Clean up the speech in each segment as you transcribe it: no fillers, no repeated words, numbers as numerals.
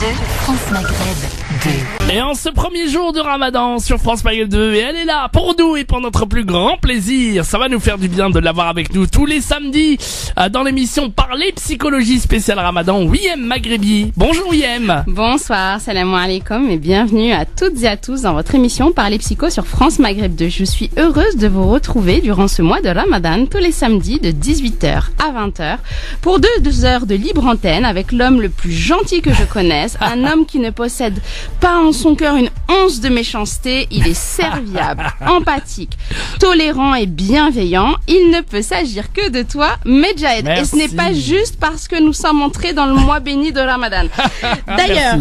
France Maghreb 2. Et en ce premier jour de Ramadan sur France Maghreb 2, et elle est là pour nous et pour notre plus grand plaisir. Ça va nous faire du bien de l'avoir avec nous tous les samedis dans l'émission Parler Psychologie spéciale Ramadan. Wiem Maghrebi. Bonjour Wiem. Bonsoir, salam alaikum et bienvenue à toutes et à tous dans votre émission Parler Psycho sur France Maghreb 2. Je suis heureuse de vous retrouver durant ce mois de Ramadan tous les samedis de 18h à 20h pour 2 heures de libre antenne avec l'homme le plus gentil que je connaisse, un homme qui ne possède pas en son cœur une once de méchanceté. Il est serviable, empathique, tolérant et bienveillant. Il ne peut s'agir que de toi, Medjahed. Et ce n'est pas juste parce que nous sommes entrés dans le mois béni de Ramadan. D'ailleurs,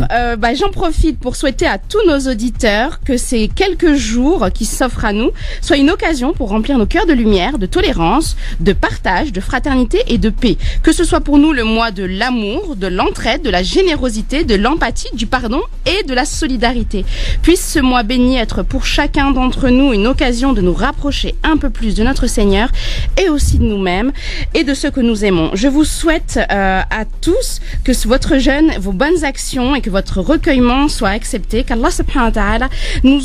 j'en profite pour souhaiter à tous nos auditeurs que ces quelques jours qui s'offrent à nous soient une occasion pour remplir nos cœurs de lumière, de tolérance, de partage, de fraternité et de paix. Que ce soit pour nous le mois de l'amour, de l'entraide, de la générosité, de l'empathie, du pardon et de la solidarité. Puisse ce mois béni être pour chacun d'entre nous une occasion de nous rapprocher un peu plus de notre Seigneur et aussi de nous-mêmes et de ceux que nous aimons. Je vous souhaite à tous que votre jeûne, vos bonnes actions et que votre recueillement soit accepté, qu'Allah subhanahu wa ta'ala nous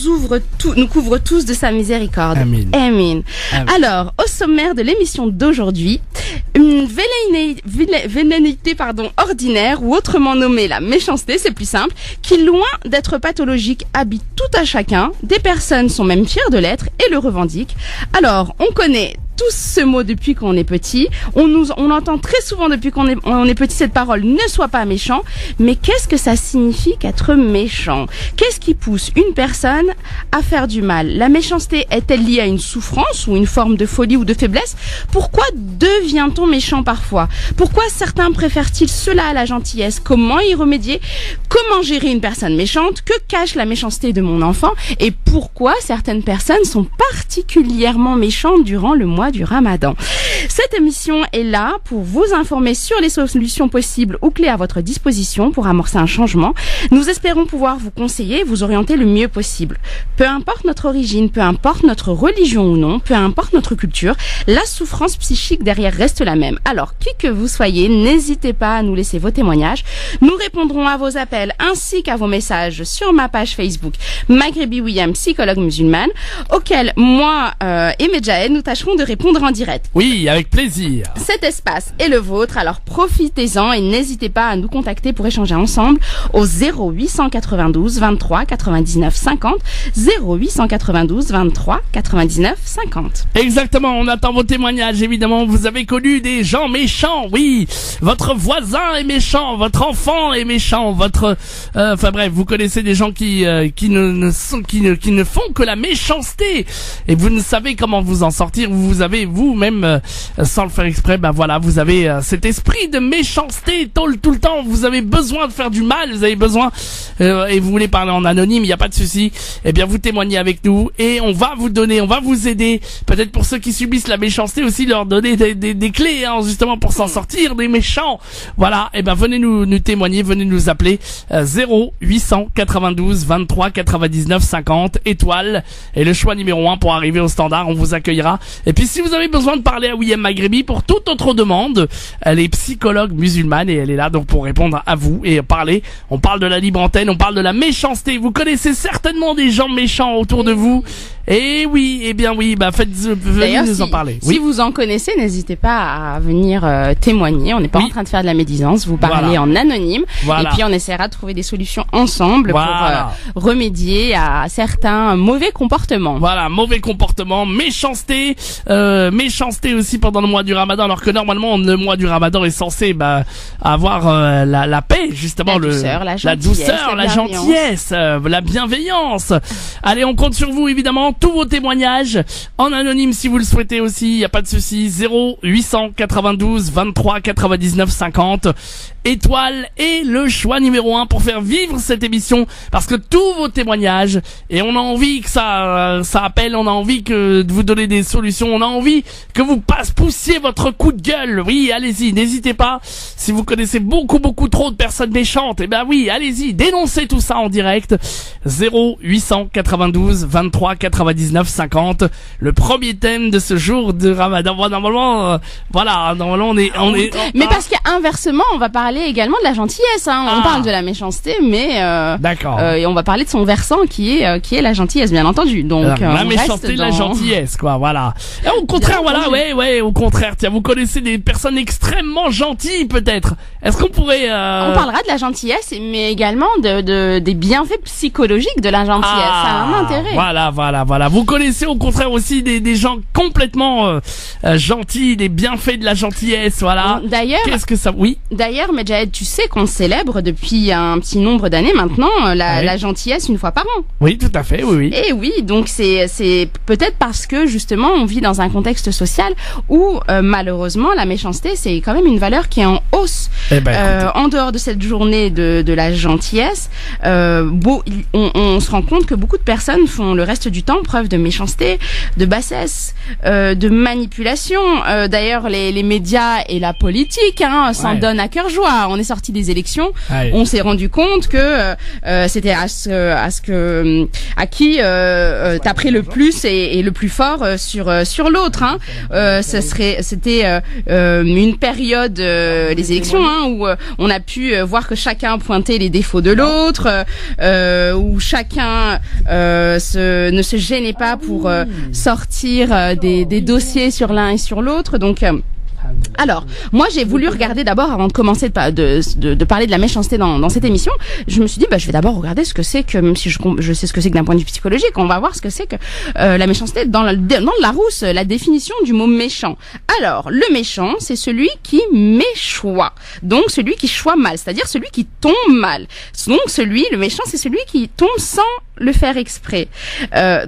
couvre tous de sa miséricorde. Amin. Amin. Alors, au sommaire de l'émission d'aujourd'hui, une velléité ordinaire ou autrement nommée la méchanceté, c'est plus simple, qui loin d'être pathologique habite tout à chacun. Des personnes sont même fières de l'être et le revendiquent. Alors, on connaît tous ce mot depuis qu'on est petit. On entend très souvent depuis qu'on est petit cette parole, ne sois pas méchant. Mais qu'est-ce que ça signifie qu'être méchant? Qu'est-ce qui pousse une personne à faire du mal? La méchanceté est-elle liée à une souffrance ou une forme de folie ou de faiblesse? Pourquoi devient-on méchant parfois? Pourquoi certains préfèrent-ils cela à la gentillesse? Comment y remédier? Comment gérer une personne méchante? Que cache la méchanceté de mon enfant? Et pourquoi certaines personnes sont particulièrement méchantes durant le mois du Ramadan? Cette émission est là pour vous informer sur les solutions possibles ou clés à votre disposition pour amorcer un changement. Nous espérons pouvoir vous conseiller et vous orienter le mieux possible. Peu importe notre origine, peu importe notre religion ou non, peu importe notre culture, la souffrance psychique derrière reste la même. Alors, qui que vous soyez, n'hésitez pas à nous laisser vos témoignages. Nous répondrons à vos appels ainsi qu'à vos messages sur ma page Facebook Maghrebi Wiem, psychologue musulmane, auquel moi et Medjahed nous tâcherons de répondre en direct. Oui, avec plaisir. Cet espace est le vôtre, alors profitez-en et n'hésitez pas à nous contacter pour échanger ensemble au 0892 23 99 50, 0892 23 99 50. Exactement, on attend vos témoignages. Évidemment, vous avez connu des gens méchants. Oui, votre voisin est méchant, votre enfant est méchant, enfin bref, vous connaissez des gens qui ne font que la méchanceté et vous ne savez comment vous en sortir. Vous avez vous-même, sans le faire exprès, vous avez cet esprit de méchanceté tout le temps. Vous avez besoin de faire du mal, vous avez besoin et vous voulez parler en anonyme, il n'y a pas de souci. Eh bien, vous témoignez avec nous et on va vous aider. Peut-être pour ceux qui subissent la méchanceté aussi, leur donner des clés, justement pour s'en sortir des méchants. Voilà. Eh ben, venez nous témoigner, venez nous appeler 0892 23 99 50 étoile et le choix numéro 1 pour arriver au standard. On vous accueillera. Et puis si vous avez besoin de parler à Wiem Maghrebi pour toute autre demande, elle est psychologue musulmane et elle est là donc pour répondre à vous et parler. On parle de la libre antenne, on parle de la méchanceté. Vous connaissez certainement des gens méchants autour de vous. Et oui, venez nous en parler. Si vous en connaissez, n'hésitez pas à venir témoigner. On n'est pas en train de faire de la médisance. Vous parlez en anonyme. Et puis on essaiera de trouver des solutions ensemble pour remédier à certains mauvais comportements. Voilà, mauvais comportements, méchanceté aussi pendant le mois du Ramadan. Alors que normalement, le mois du Ramadan est censé avoir la paix, justement, la douceur, la gentillesse, la bienveillance. Allez, on compte sur vous, évidemment. Tous vos témoignages en anonyme si vous le souhaitez aussi, il n'y a pas de souci. 0892 23 99 50 étoile et le choix numéro 1 pour faire vivre cette émission, parce que tous vos témoignages, et on a envie que ça appelle, on a envie de vous donner des solutions, on a envie que vous poussiez votre coup de gueule. Oui, allez-y, n'hésitez pas. Si vous connaissez beaucoup trop de personnes méchantes, eh ben oui, allez-y, dénoncez tout ça en direct. 0892 23 99 50. Le premier thème de ce jour de Ramadan. Bon, normalement, voilà, normalement on est. Mais parce qu'inversement, on va parler également de la gentillesse. Hein. On parle de la méchanceté, mais d'accord. Et on va parler de son versant qui est la gentillesse, bien entendu. Donc la méchanceté, la gentillesse, quoi. Voilà. Et au contraire, voilà, ouais, au contraire. Tiens, vous connaissez des personnes extrêmement gentilles, peut-être. Est-ce qu'on pourrait On parlera de la gentillesse, mais également des bienfaits psychologiques de la gentillesse. Ça a un intérêt. Voilà. Vous connaissez au contraire aussi des gens complètement gentils, des bienfaits de la gentillesse, voilà. D'ailleurs, qu'est-ce que ça... Oui. D'ailleurs, Medjahed, tu sais qu'on célèbre depuis un petit nombre d'années maintenant la gentillesse une fois par an. Oui, tout à fait, oui. Et oui, donc c'est peut-être parce que justement on vit dans un contexte social où malheureusement la méchanceté c'est quand même une valeur qui est en hausse. En dehors de cette journée de la gentillesse, on se rend compte que beaucoup de personnes font le reste du temps preuve de méchanceté, de bassesse, de manipulation. D'ailleurs, les médias et la politique s'en donnent à cœur joie. On est sorti des élections, on s'est rendu compte que c'était à qui t'as pris le plus et le plus fort sur l'autre. C'était une période les élections où on a pu voir que chacun pointait les défauts de l'autre, où chacun ne se gênait pas pour sortir des dossiers sur l'un et sur l'autre. Donc alors, moi j'ai voulu regarder d'abord, avant de commencer de parler de la méchanceté dans cette émission, je me suis dit je vais d'abord regarder ce que c'est que, même si je sais ce que c'est que d'un point de vue psychologique, on va voir ce que c'est que la méchanceté dans le Larousse, la définition du mot méchant. Alors, le méchant, c'est celui qui méchoit, donc celui qui choit mal, c'est-à-dire celui qui tombe mal. Donc le méchant, c'est celui qui tombe sans le faire exprès.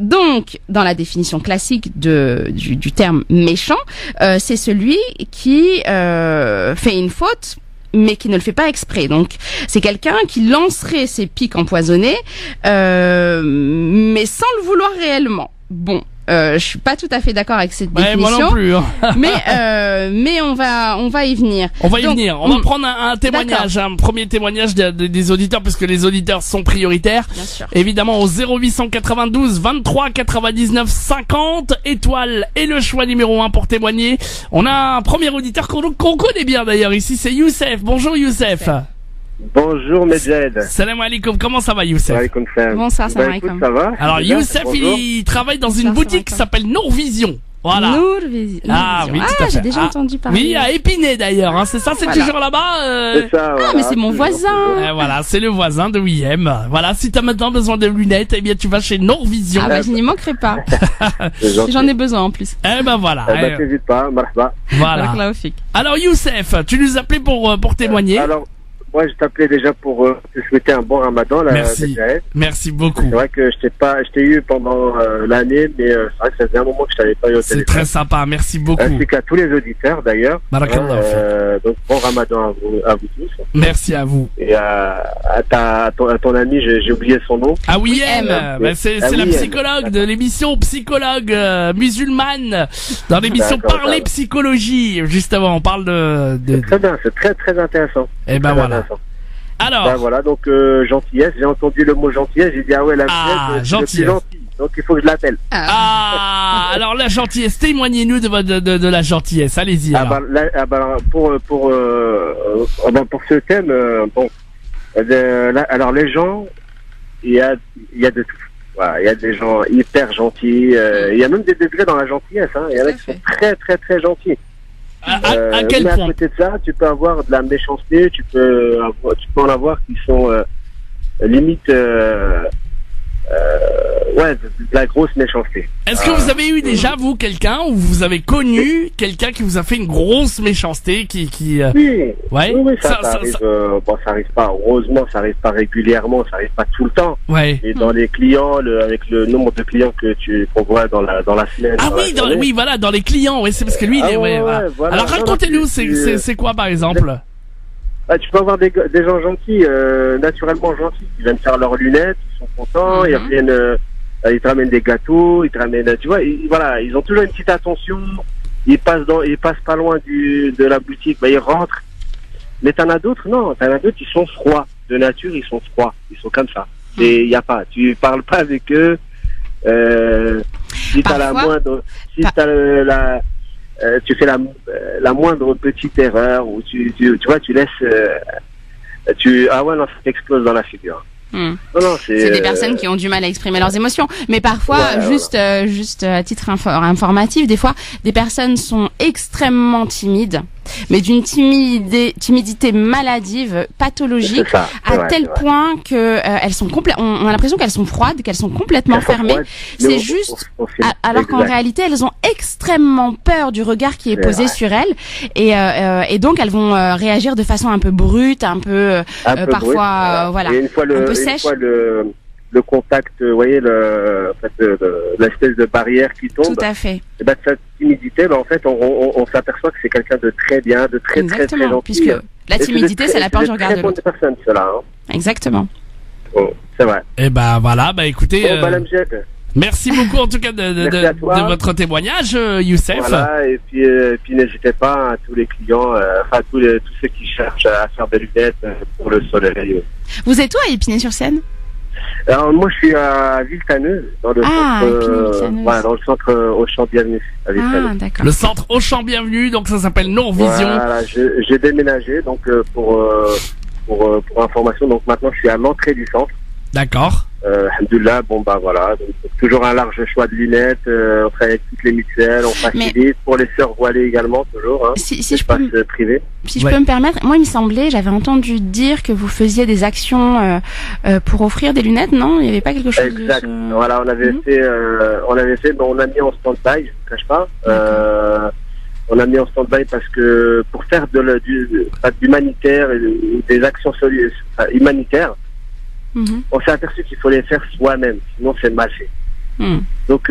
Donc, dans la définition classique du terme méchant, c'est celui qui fait une faute mais qui ne le fait pas exprès. Donc c'est quelqu'un qui lancerait ses pics empoisonnés mais sans le vouloir réellement. Bon, je suis pas tout à fait d'accord avec cette définition. Moi non plus. mais on va y venir. On va prendre un témoignage, un premier témoignage des auditeurs, puisque les auditeurs sont prioritaires. Bien sûr. Évidemment au 0892 23 99 50 étoiles et le choix numéro 1 pour témoigner. On a un premier auditeur qu'on connaît bien d'ailleurs ici, c'est Youssef. Bonjour Youssef. Bonjour Medjahed. Salam alaikum, comment ça va Youssef? Bonsoir, salam alaikum. Ça va? Alors Youssef, il travaille dans une boutique qui s'appelle Nourvision. Voilà. Nourvision. Ah oui, tout à fait. J'ai déjà entendu parler. Oui, à Épinay d'ailleurs, c'est ça, c'est toujours là-bas. C'est ça, voilà. Mais c'est mon voisin. Voilà, c'est le voisin de Wiem. Voilà, si t'as maintenant besoin de lunettes, eh bien tu vas chez Nourvision. Je n'y manquerai pas. J'en ai besoin en plus. Voilà. T'hésites pas, marhaba. Voilà. Alors Youssef, tu nous appelais pour témoigner. Alors, moi je t'appelais déjà pour te souhaiter un bon Ramadan. Merci beaucoup. C'est vrai que je t'ai eu pendant l'année, mais c'est vrai que ça faisait un moment que je t'avais pas eu au téléphone. C'est très sympa, merci beaucoup. Ainsi qu'à tous les auditeurs d'ailleurs. Donc bon Ramadan à vous tous. Merci à vous. Et à ton ami, j'ai oublié son nom. Ah oui, c'est la psychologue de l'émission Psychologue musulmane, dans l'émission Parler Psychologie. Justement, on parle de... C'est très bien, c'est très très intéressant. Et ben voilà. Alors. Voilà, donc gentillesse, j'ai entendu le mot gentillesse, j'ai dit la gentillesse, gentillesse. Gentil, donc il faut que je l'appelle. Alors la gentillesse, témoignez-nous de la gentillesse, allez-y. Pour ce thème, alors les gens, il y a de tout. Voilà, il y a des gens hyper gentils, il y a même des degrés dans la gentillesse, il y en a qui sont très très très gentils. À quel mais point? à côté de ça, tu peux avoir de la méchanceté, tu peux en avoir qui sont limite de la grosse méchanceté. Est-ce que vous avez eu déjà, vous, quelqu'un, ou vous avez connu quelqu'un qui vous a fait une grosse méchanceté Oui, ça arrive. Ça arrive pas, heureusement, ça arrive pas régulièrement, ça arrive pas tout le temps. Ouais. Et dans les clients, avec le nombre de clients qu'on voit dans la semaine. Dans les clients, c'est parce que lui, voilà. Alors racontez-nous, c'est quoi par exemple? Tu peux avoir des gens gentils, naturellement gentils, qui viennent faire leurs lunettes, ils sont contents, ils reviennent, ils te ramènent des gâteaux, ils te ramènent, tu vois, ils ont toujours une petite attention, il passe pas loin de la boutique, bah, il rentre. Mais t'en as d'autres, non, ils sont froids. De nature, ils sont froids. Ils sont comme ça. Il y a pas, tu parles pas avec eux, si t'as la moindre, tu fais la moindre petite erreur, ou tu vois, tu laisses, ah ouais, non, ça t'explose dans la figure. Non, c'est des personnes qui ont du mal à exprimer leurs émotions. Mais parfois, juste à titre informatif, des fois, des personnes sont extrêmement timides, mais d'une timidité maladive, pathologique, tel point que elles sont on a l'impression qu'elles sont froides, qu'elles sont complètement fermées. C'est juste, alors qu'en réalité, elles ont extrêmement peur du regard qui est posé sur elles, et donc elles vont réagir de façon un peu brute, un peu parfois, voilà, et un peu sèche. Une fois le contact, vous voyez, l'espèce de barrière qui tombe. Tout à fait. Et ben, cette timidité, en fait, on s'aperçoit que c'est quelqu'un de très bien, de très très très gentil. Puisque la timidité, c'est la peur du regard de l'autre. C'est très bonne personne, cela. Exactement. Bon, c'est vrai. Et ben voilà, écoutez. Madame Jette. Merci beaucoup en tout cas de votre témoignage, Youssef. Voilà, et puis n'hésitez pas à tous les clients, tous ceux qui cherchent à faire des lunettes pour le soleil. Vous êtes où à Épinay-sur-Seine? Alors moi je suis à Villetaneuse, dans le centre Auchan Bienvenue à Villetaneuse. Ah, d'accord. Le centre Auchan Bienvenue, donc ça s'appelle Nourvision. Voilà, j'ai déménagé donc pour information, donc maintenant je suis à l'entrée du centre. D'accord. Alhamdoulilah, voilà, donc toujours un large choix de lunettes, on travaille avec toutes les mutuelles, on facilite pour les sœurs voilées également, toujours, si je peux privé. Si je peux me permettre, moi il me semblait, j'avais entendu dire que vous faisiez des actions pour offrir des lunettes, non? Il n'y avait pas quelque chose exact. Voilà, on avait fait, mais on a mis en stand-by, je ne cache pas. On a mis en stand-by parce que pour faire de l'humanitaire et des actions humanitaires, on s'est aperçu qu'il faut les faire soi-même, sinon c'est mal fait. Donc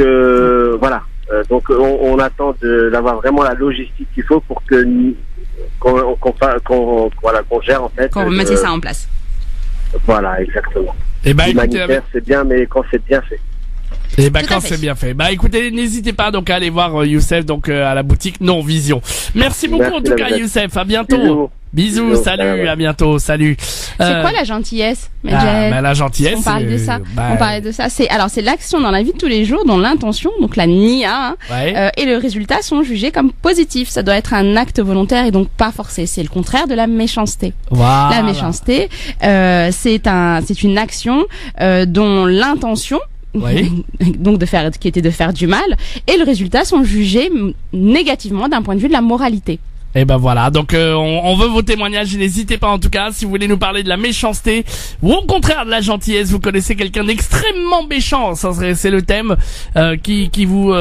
voilà. Donc on attend d'avoir vraiment la logistique qu'il faut pour qu'on gère en fait. Qu'on mette ça en place. Voilà, exactement. Et l'humanitaire c'est bien, mais quand c'est bien fait. Et quand c'est bien fait. Écoutez, n'hésitez pas donc à aller voir Youssef donc à la boutique Nourvision. Merci beaucoup en tout cas Youssef, à bientôt. Bisous, salut, à bientôt, salut. C'est quoi la gentillesse? La gentillesse. On parle de ça. On parlait de ça. C'est l'action dans la vie de tous les jours dont l'intention, donc la nia, et le résultat sont jugés comme positifs. Ça doit être un acte volontaire et donc pas forcé. C'est le contraire de la méchanceté. Voilà. La méchanceté, c'est une action dont l'intention donc qui était de faire du mal, et le résultat sont jugés négativement d'un point de vue de la moralité. Et voilà, donc on veut vos témoignages, n'hésitez pas en tout cas, si vous voulez nous parler de la méchanceté ou au contraire de la gentillesse, vous connaissez quelqu'un d'extrêmement méchant, ça c'est le thème qui vous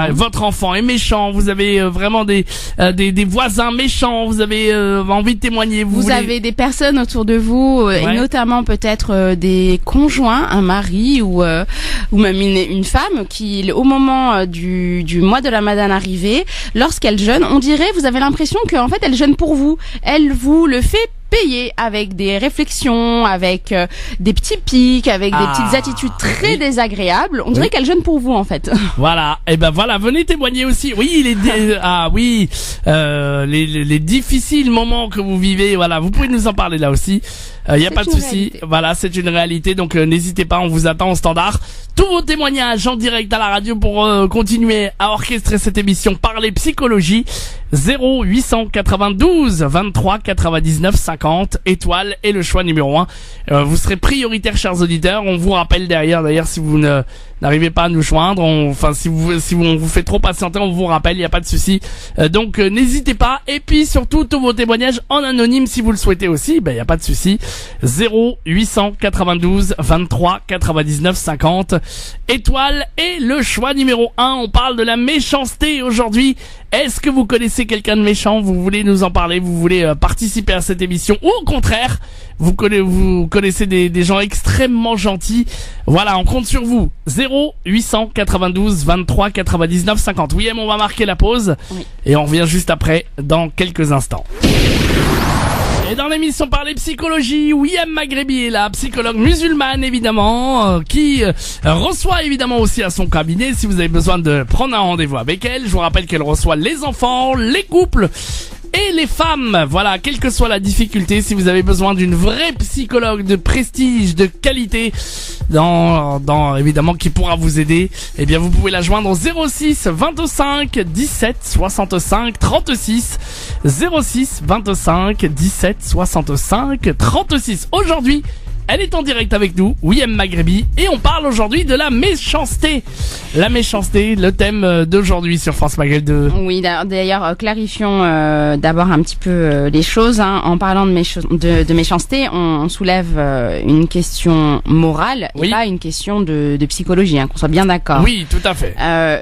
votre enfant est méchant, vous avez vraiment des voisins méchants, vous avez envie de témoigner, vous avez des personnes autour de vous et notamment peut-être des conjoints, un mari ou même une femme qui au moment du mois de Ramadan arrivé, lorsqu'elle jeûne, on dirait vous avez l'impression qu'en fait elle jeûne pour vous. Elle vous le fait payer avec des réflexions, avec des petits pics, avec des petites attitudes très désagréables. On dirait qu'elle jeûne pour vous en fait. Voilà. Et voilà, venez témoigner aussi. Oui, les difficiles moments que vous vivez. Voilà, vous pouvez nous en parler là aussi. Y a pas de souci. Voilà, c'est une réalité. Donc n'hésitez pas, on vous attend au standard. Tous vos témoignages en direct à la radio pour continuer à orchestrer cette émission Parler Psychologie. 0892 23 99 50 étoile et le choix numéro 1. Vous serez prioritaire, chers auditeurs. On vous rappelle d'ailleurs si vous n'arrivez pas à nous joindre, si on vous fait trop patienter, on vous rappelle, il n'y a pas de souci. Donc n'hésitez pas. Et puis surtout tous vos témoignages en anonyme si vous le souhaitez aussi, il n'y a pas de souci. 0892 23 99 50 étoile et le choix numéro 1. On parle de la méchanceté aujourd'hui. Est-ce que vous connaissez quelqu'un de méchant? Vous voulez nous en parler? Vous voulez participer à cette émission? Ou au contraire, vous connaissez des gens extrêmement gentils? Voilà, on compte sur vous. 0892 23 99 50. Oui, on va marquer la pause. Et on revient juste après, dans quelques instants. Et dans l'émission Parler Psychologie, Ouiam Maghrebi est là, psychologue musulmane évidemment, qui reçoit évidemment aussi à son cabinet si vous avez besoin de prendre un rendez-vous avec elle. Je vous rappelle qu'elle reçoit les enfants, les couples et les femmes. Voilà, quelle que soit la difficulté, si vous avez besoin d'une vraie psychologue de prestige, de qualité, évidemment qui pourra vous aider, eh bien vous pouvez la joindre au 06 25 17 65 36 06 25 17 65 36. Aujourd'hui, elle est en direct avec nous, Ouiam Maghrebi, et on parle aujourd'hui de la méchanceté. La méchanceté, le thème d'aujourd'hui sur France Maghreb 2. Oui, d'ailleurs, clarifions d'abord un petit peu les choses. Hein. En parlant de méchanceté, on soulève une question morale et pas une question de psychologie, hein, qu'on soit bien d'accord. Oui, tout à fait.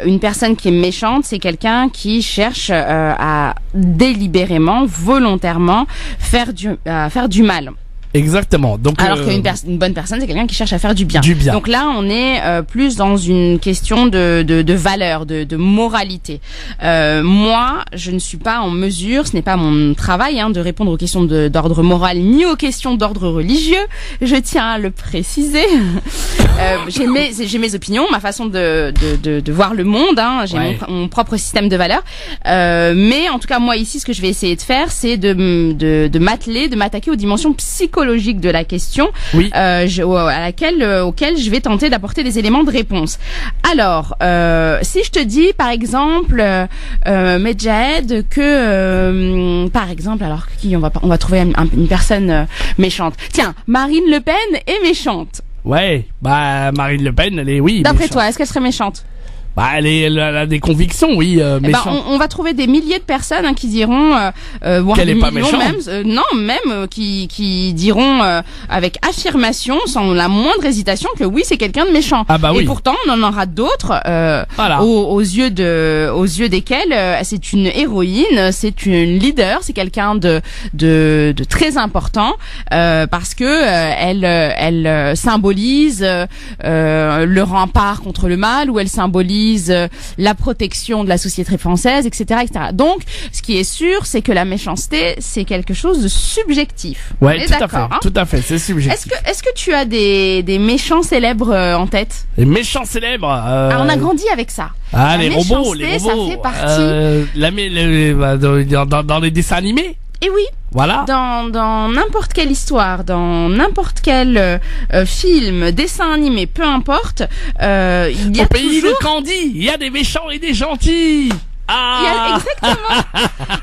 Une personne qui est méchante, c'est quelqu'un qui cherche à délibérément, volontairement faire du mal. Exactement. Donc, alors qu'une bonne personne, c'est quelqu'un qui cherche à faire du bien. Donc là, on est plus dans une question de valeur, de moralité. Moi, je ne suis pas en mesure, ce n'est pas mon travail, hein, de répondre aux questions d'ordre moral ni aux questions d'ordre religieux. Je tiens à le préciser. J'ai mes opinions, ma façon de voir le monde. Hein, j'ai mon propre système de valeurs. Mais en tout cas, moi ici, ce que je vais essayer de faire, c'est de m'attaquer aux dimensions psychologiques de la question, auquel je vais tenter d'apporter des éléments de réponse. Alors, si je te dis, par exemple, Medjahed, que, par exemple, alors on va trouver une personne méchante. Tiens, Marine Le Pen est méchante. Ouais, Marine Le Pen, elle est D'après toi, est-ce qu'elle serait méchante? Elle a des convictions, oui, méchantes. On va trouver des milliers de personnes qui diront, voire qu'elle des est pas millions méchante. qui diront avec affirmation, sans la moindre hésitation, que oui, c'est quelqu'un de méchant. Et pourtant, on en aura d'autres aux yeux desquels c'est une héroïne, c'est une leader, c'est quelqu'un de très important parce que elle symbolise le rempart contre le mal, ou elle symbolise la protection de la société française, etc., etc. Donc, ce qui est sûr, c'est que la méchanceté, c'est quelque chose de subjectif. Ouais, tout à fait, c'est subjectif. Est-ce que tu as des méchants célèbres en tête? Les méchants célèbres. On a grandi avec ça. Les robots, ça fait partie. Dans les dessins animés. Et oui. Voilà. Dans n'importe quelle histoire, dans n'importe quel film, dessin animé, peu importe, il y a au pays de Candy, il y a des méchants et des gentils. Exactement.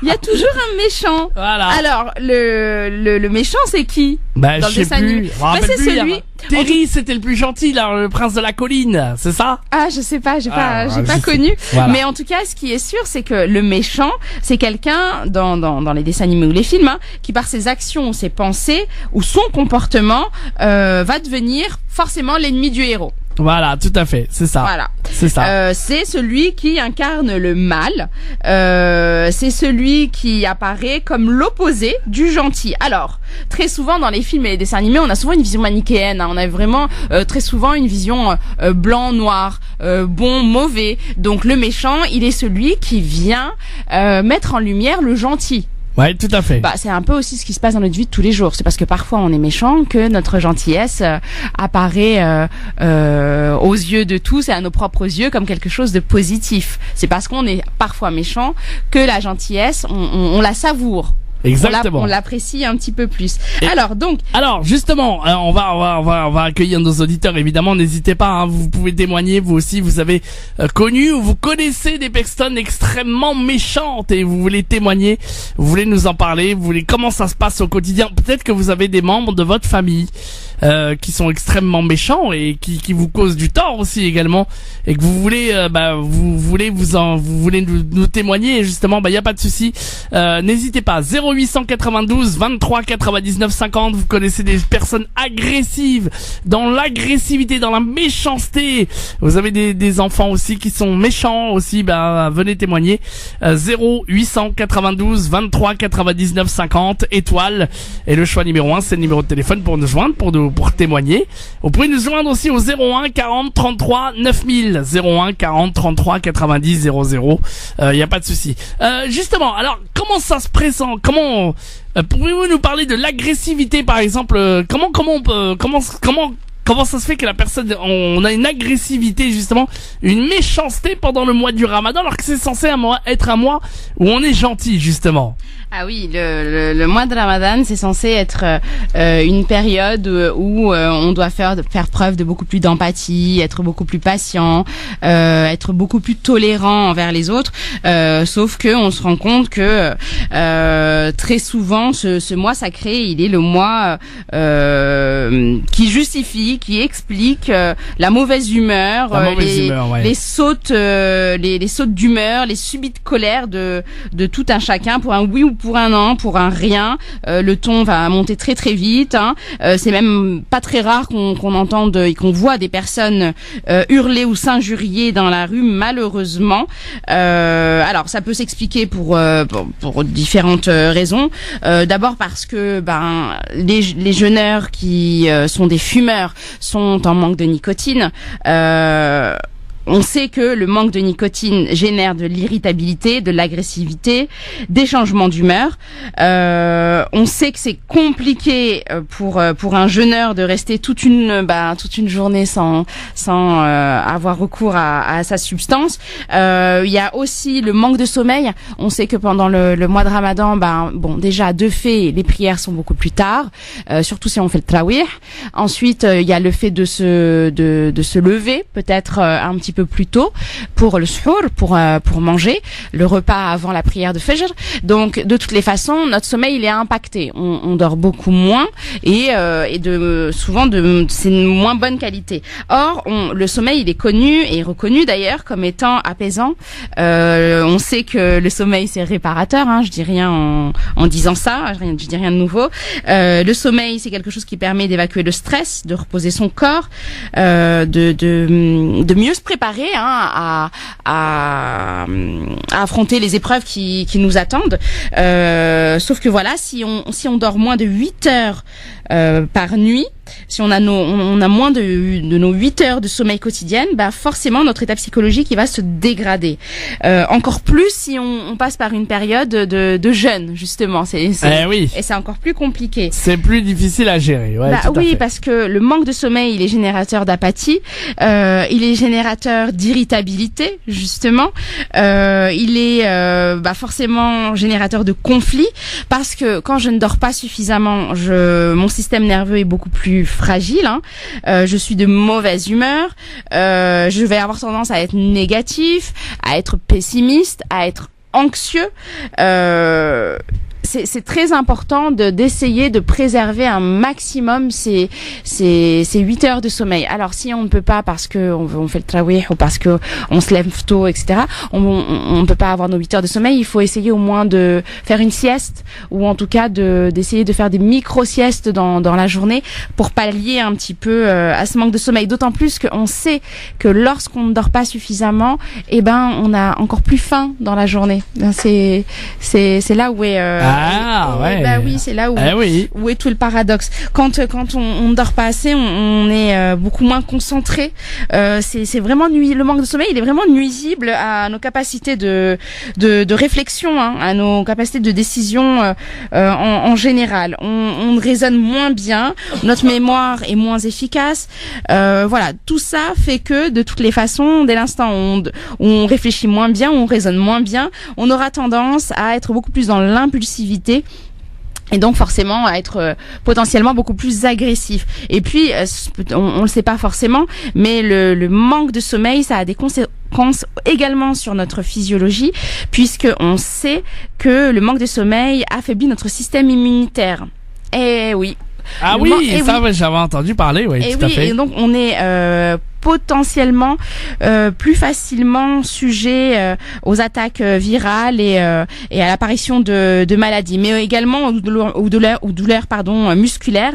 Il y a toujours un méchant. Voilà. Alors, le méchant, c'est qui? Dans le dessin animé. C'est celui. Terry, c'était le plus gentil, là, le prince de la colline, c'est ça? Je sais pas, j'ai pas connu. Voilà. Mais en tout cas, ce qui est sûr, c'est que le méchant, c'est quelqu'un dans les dessins animés ou les films, hein, qui par ses actions ou ses pensées ou son comportement va devenir forcément l'ennemi du héros. Voilà, tout à fait, c'est ça. Voilà. C'est ça. C'est celui qui incarne le mal. C'est celui qui apparaît comme l'opposé du gentil. Alors, très souvent dans les films et les dessins animés, on a souvent une vision manichéenne. Hein. On a vraiment très souvent une vision blanc-noir, bon, mauvais. Donc le méchant, il est celui qui vient mettre en lumière le gentil. Ouais, tout à fait. C'est un peu aussi ce qui se passe dans notre vie de tous les jours. C'est parce que parfois on est méchant que notre gentillesse apparaît aux yeux de tous et à nos propres yeux comme quelque chose de positif. C'est parce qu'on est parfois méchant que la gentillesse, on la savoure. Exactement. On l'apprécie un petit peu plus. Alors justement, on va accueillir nos auditeurs. Évidemment, n'hésitez pas. Hein, vous pouvez témoigner. Vous aussi, vous avez connu ou vous connaissez des personnes extrêmement méchantes et vous voulez témoigner. Vous voulez nous en parler. Vous voulez comment ça se passe au quotidien. Peut-être que vous avez des membres de votre famille qui sont extrêmement méchants et qui vous causent du tort aussi également, et que vous voulez vous voulez nous témoigner. Et justement, y a pas de souci. N'hésitez pas. 0892 23 99 50. Vous connaissez des personnes agressives, dans l'agressivité, dans la méchanceté. Vous avez des enfants aussi qui sont méchants aussi. Venez témoigner. 0892 23 99 50 étoile. Et le choix numéro 1, c'est le numéro de téléphone pour nous joindre, pour nous pour témoigner. Vous pouvez nous joindre aussi au 01 40 33 9000, 01 40 33 90 00. Y a pas de souci. Justement, alors comment ça se présente? Comment pouvez-vous nous parler de l'agressivité, par exemple? Comment ça se fait que la personne, on a une agressivité justement, une méchanceté pendant le mois du Ramadan, alors que c'est censé être un mois où on est gentil justement? Ah oui, le mois de Ramadan, c'est censé être une période où on doit faire preuve de beaucoup plus d'empathie, être beaucoup plus patient, être beaucoup plus tolérant envers les autres. Sauf que on se rend compte que très souvent, ce mois sacré, il est le mois qui justifie, qui explique la mauvaise humeur, les sautes d'humeur, les subites colères de tout un chacun pour un oui ou pour un non, pour un rien. Le ton va monter très très vite. C'est même pas très rare qu'on entende et qu'on voit des personnes hurler ou s'injurier dans la rue, malheureusement. Alors ça peut s'expliquer pour différentes raisons. D'abord parce que les jeûneurs qui sont des fumeurs sont en manque de nicotine. On sait que le manque de nicotine génère de l'irritabilité, de l'agressivité, des changements d'humeur. On sait que c'est compliqué pour un jeûneur de rester toute une journée sans avoir recours à sa substance. Il y a aussi le manque de sommeil. On sait que pendant le mois de Ramadan, déjà de fait, les prières sont beaucoup plus tard, surtout si on fait le tarawih. Ensuite, il y a le fait de se lever peut-être un petit peu plus tôt pour le suhour, pour manger le repas avant la prière de Fajr. Donc de toutes les façons, notre sommeil il est impacté. On dort beaucoup moins et c'est une moins bonne qualité. Or le sommeil il est connu et reconnu d'ailleurs comme étant apaisant. On sait que le sommeil c'est réparateur. Je dis rien en disant ça. Je dis rien de nouveau. Le sommeil c'est quelque chose qui permet d'évacuer le stress, de reposer son corps, de mieux se préparer à affronter les épreuves qui nous attendent. Sauf que voilà, si on dort moins de 8 heures par nuit, si on a moins de nos 8 heures de sommeil quotidienne, forcément notre état psychologique il va se dégrader. Encore plus si on passe par une période de jeûne justement. Oui. Et c'est encore plus compliqué. C'est plus difficile à gérer. Ouais, oui, parce que le manque de sommeil il est générateur d'apathie, il est générateur d'irritabilité justement, il est forcément générateur de conflits parce que quand je ne dors pas suffisamment, mon système nerveux est beaucoup plus fragile, je suis de mauvaise humeur, je vais avoir tendance à être négatif, à être pessimiste, à être anxieux. C'est très important d'essayer de préserver un maximum ces 8 heures de sommeil. Alors si on ne peut pas parce que on fait le tarawih ou parce que on se lève tôt, etc. On ne peut pas avoir nos 8 heures de sommeil. Il faut essayer au moins de faire une sieste ou en tout cas d'essayer de faire des micro-siestes dans la journée pour pallier un petit peu à ce manque de sommeil. D'autant plus qu'on sait que lorsqu'on ne dort pas suffisamment, on a encore plus faim dans la journée. C'est là où est oui, c'est là où est tout le paradoxe. Quand on ne dort pas assez, on est beaucoup moins concentré. C'est vraiment le manque de sommeil, il est vraiment nuisible à nos capacités de réflexion, à nos capacités de décision en général. On raisonne moins bien, notre mémoire est moins efficace. Voilà, tout ça fait que de toutes les façons, dès l'instant où on réfléchit moins bien, on raisonne moins bien, on aura tendance à être beaucoup plus dans l'impulsivité et donc forcément à être potentiellement beaucoup plus agressif. Et puis on le sait pas forcément, mais le manque de sommeil ça a des conséquences également sur notre physiologie, puisque on sait que le manque de sommeil affaiblit notre système immunitaire. Et oui. J'avais entendu parler, oui, tout à fait. Et donc on est potentiellement plus facilement sujet aux attaques virales et à l'apparition de maladies, mais également aux douleurs musculaires.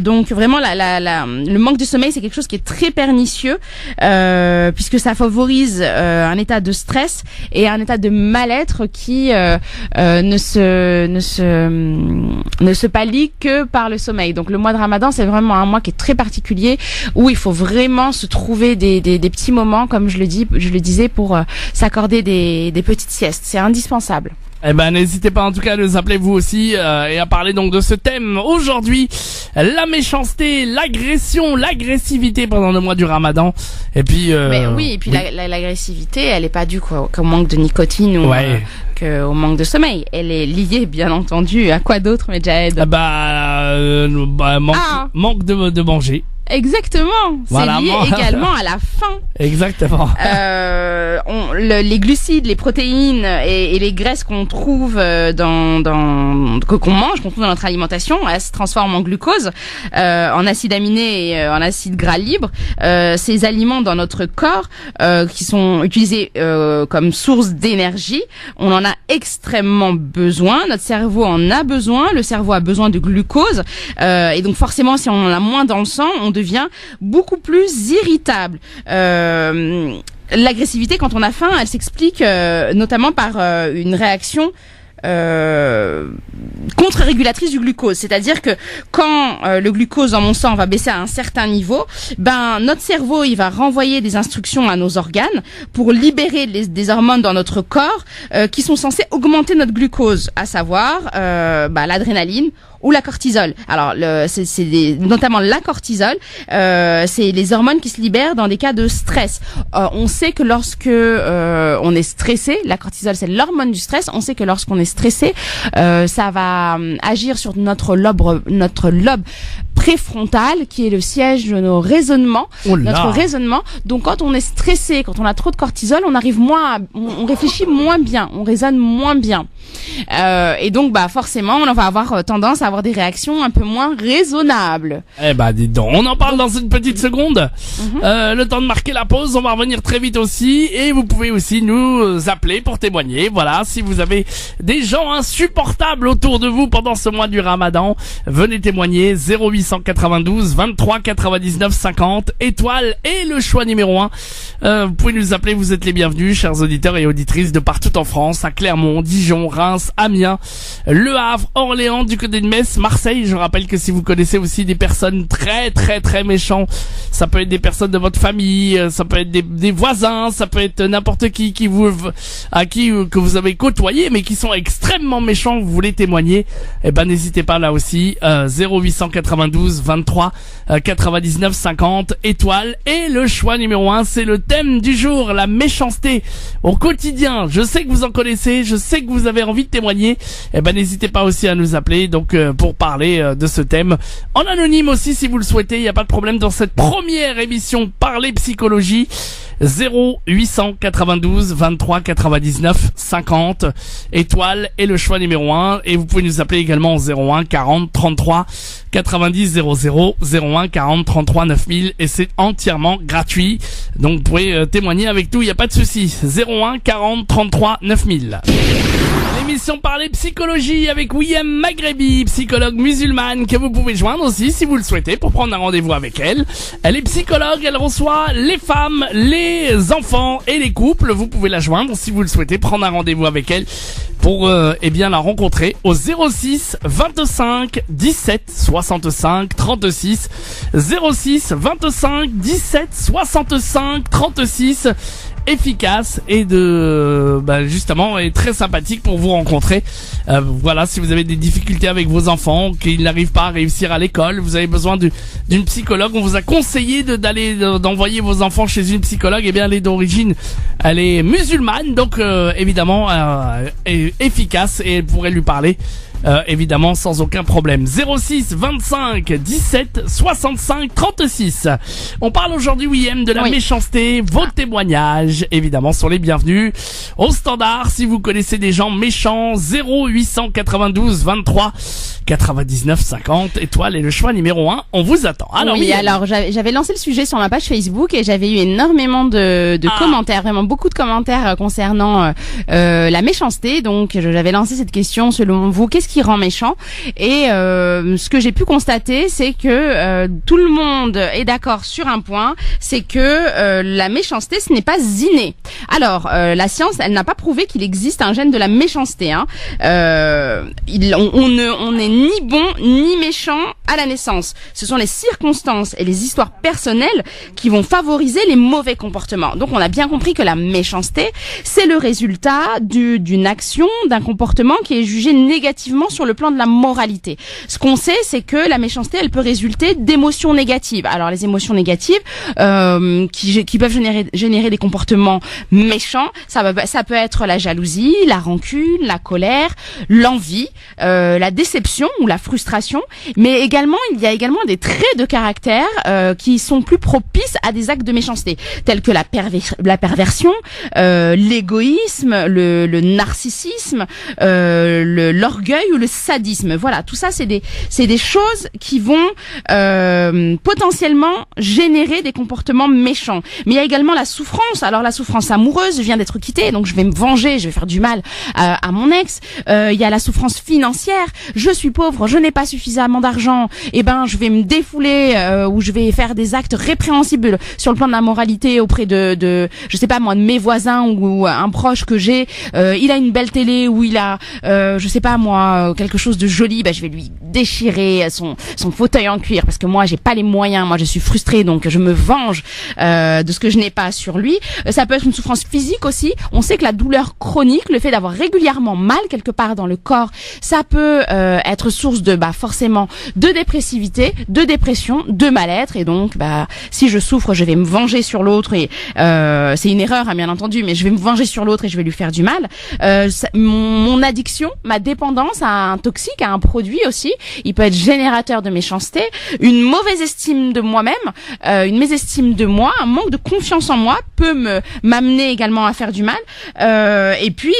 Donc vraiment le manque de sommeil, c'est quelque chose qui est très pernicieux puisque ça favorise un état de stress et un état de mal-être qui ne se pallie que par le sommeil. Donc le mois de Ramadan, c'est vraiment un mois qui est très particulier où il faut vraiment se trouver des petits moments, comme je le disais, pour s'accorder des petites siestes. C'est indispensable. Eh ben, n'hésitez pas en tout cas à nous appeler vous aussi et à parler donc de ce thème aujourd'hui, la méchanceté, l'agression, l'agressivité pendant le mois du Ramadan. Et puis l'agressivité, elle est pas due qu'au manque de nicotine ou qu'au manque de sommeil. Elle est liée, bien entendu, à quoi d'autre, Medjahed? Manque de manger. Exactement. Voilà, c'est lié également à la faim. Exactement. Les glucides, les protéines et les graisses qu'on trouve qu'on trouve dans notre alimentation, elles se transforment en glucose, en acides aminés et en acides gras libres. Ces aliments dans notre corps qui sont utilisés comme source d'énergie, on en a extrêmement besoin. Notre cerveau en a besoin. Le cerveau a besoin de glucose et donc forcément, si on en a moins dans le sang, on devient beaucoup plus irritable. L'agressivité, quand on a faim, elle s'explique notamment par une réaction contre-régulatrice du glucose, c'est-à-dire que quand le glucose dans mon sang va baisser à un certain niveau, notre cerveau il va renvoyer des instructions à nos organes pour libérer des hormones dans notre corps qui sont censées augmenter notre glucose, à savoir l'adrénaline ou la cortisol. Alors notamment la cortisol, c'est les hormones qui se libèrent dans des cas de stress. On sait que lorsque on est stressé, la cortisol c'est l'hormone du stress, on sait que lorsqu'on est stressé, ça va agir sur notre lobe préfrontal qui est le siège de nos raisonnements, notre raisonnement. Donc quand on est stressé, quand on a trop de cortisol, on réfléchit moins bien, on raisonne moins bien. Et donc forcément on va avoir tendance à avoir des réactions un peu moins raisonnables. Eh ben dis donc, on en parle dans une petite seconde. Le temps de marquer la pause, on va revenir très vite aussi et vous pouvez aussi nous appeler pour témoigner. Voilà, si vous avez des gens insupportables autour de vous pendant ce mois du Ramadan, venez témoigner. 0892 23 99 50 étoile et le choix numéro 1. Vous pouvez nous appeler, vous êtes les bienvenus, chers auditeurs et auditrices de partout en France, à Clermont, Dijon, Reims, Amiens, Le Havre, Orléans, du côté de Metz, Marseille. Je rappelle que si vous connaissez aussi des personnes très très très méchantes, ça peut être des personnes de votre famille, ça peut être des voisins, ça peut être n'importe qui que vous avez côtoyé mais qui sont extrêmement méchants, vous voulez témoigner, eh ben n'hésitez pas là aussi. 0892 23 99 50 étoile et le choix numéro 1, c'est le thème du jour, la méchanceté au quotidien. Je sais que vous en connaissez, je sais que vous avez envie de témoigner, eh ben n'hésitez pas aussi à nous appeler donc pour parler de ce thème en anonyme aussi si vous le souhaitez, il n'y a pas de problème dans cette première émission Parler Psychologie. 0892 23 99 50 étoile et le choix numéro 1 et vous pouvez nous appeler également au 01 40 33 90 00 01 40 33 9000 et c'est entièrement gratuit, donc vous pouvez témoigner avec tout, il n'y a pas de souci. 01 40 33 9000. L'émission Parler Psychologie avec William Maghrebi, psychologue musulmane que vous pouvez joindre aussi si vous le souhaitez pour prendre un rendez-vous avec elle. Elle est psychologue, elle reçoit les femmes, les enfants et les couples. Vous pouvez la joindre si vous le souhaitez, prendre un rendez-vous avec elle pour la rencontrer au 06 25 17 65 36 06 25 17 65 36. Efficace et justement est très sympathique pour vous rencontrer. Voilà, si vous avez des difficultés avec vos enfants, qu'ils n'arrivent pas à réussir à l'école, vous avez besoin d'une psychologue. On vous a conseillé d'envoyer vos enfants chez une psychologue. Eh bien, elle est d'origine, elle est musulmane, donc évidemment est efficace et elle pourrait lui parler. Évidemment sans aucun problème. 06 25 17 65 36. On parle aujourd'hui, William, de la méchanceté. Vos témoignages évidemment sont les bienvenus. Au standard, si vous connaissez des gens méchants, 0892 23 99 50 étoiles et le choix numéro 1. On vous attend. Alors, oui, alors j'avais lancé le sujet sur ma page Facebook et j'avais eu énormément de commentaires, vraiment beaucoup de commentaires concernant la méchanceté. Donc j'avais lancé cette question: selon vous, qu'est-ce qui rend méchant? Et ce que j'ai pu constater, c'est que tout le monde est d'accord sur un point, c'est que la méchanceté, ce n'est pas inné. Alors la science, elle n'a pas prouvé qu'il existe un gène de la méchanceté. Hein. On n'est ni bon ni méchant à la naissance. Ce sont les circonstances et les histoires personnelles qui vont favoriser les mauvais comportements. Donc on a bien compris que la méchanceté, c'est le résultat d'une action, d'un comportement qui est jugé négativement sur le plan de la moralité. Ce qu'on sait, c'est que la méchanceté, elle peut résulter d'émotions négatives. Alors les émotions négatives qui peuvent générer des comportements méchants, ça peut être la jalousie, la rancune, la colère, l'envie, la déception ou la frustration, mais il y a également des traits de caractère qui sont plus propices à des actes de méchanceté, tels que la perversion, l'égoïsme, le narcissisme, l'orgueil ou le sadisme. Voilà, tout ça c'est des choses qui vont potentiellement générer des comportements méchants. Mais il y a également la souffrance. Alors la souffrance amoureuse, je viens d'être quittée, donc je vais me venger, je vais faire du mal à mon ex. Il y a la souffrance financière, je suis pauvre, je n'ai pas suffisamment d'argent, et ben je vais me défouler ou je vais faire des actes répréhensibles sur le plan de la moralité auprès de je sais pas moi, de mes voisins ou un proche que j'ai. Il a une belle télé ou il a je sais pas moi, quelque chose de joli, ben je vais lui déchirer son fauteuil en cuir parce que moi j'ai pas les moyens, moi je suis frustrée, donc je me venge de ce que je n'ai pas sur lui. Ça peut être une souffrance physique aussi. On sait que la douleur chronique, le fait d'avoir régulièrement mal quelque part dans le corps, ça peut être source de forcément de dépressivité, de dépression, de mal-être, et donc si je souffre, je vais me venger sur l'autre, et c'est une erreur bien entendu, mais je vais me venger sur l'autre et je vais lui faire du mal. Mon addiction, ma dépendance à un toxique, à un produit aussi, il peut être générateur de méchanceté. Une mauvaise estime de moi-même, une mésestime de moi, un manque de confiance en moi peut m'amener également à faire du mal. Et puis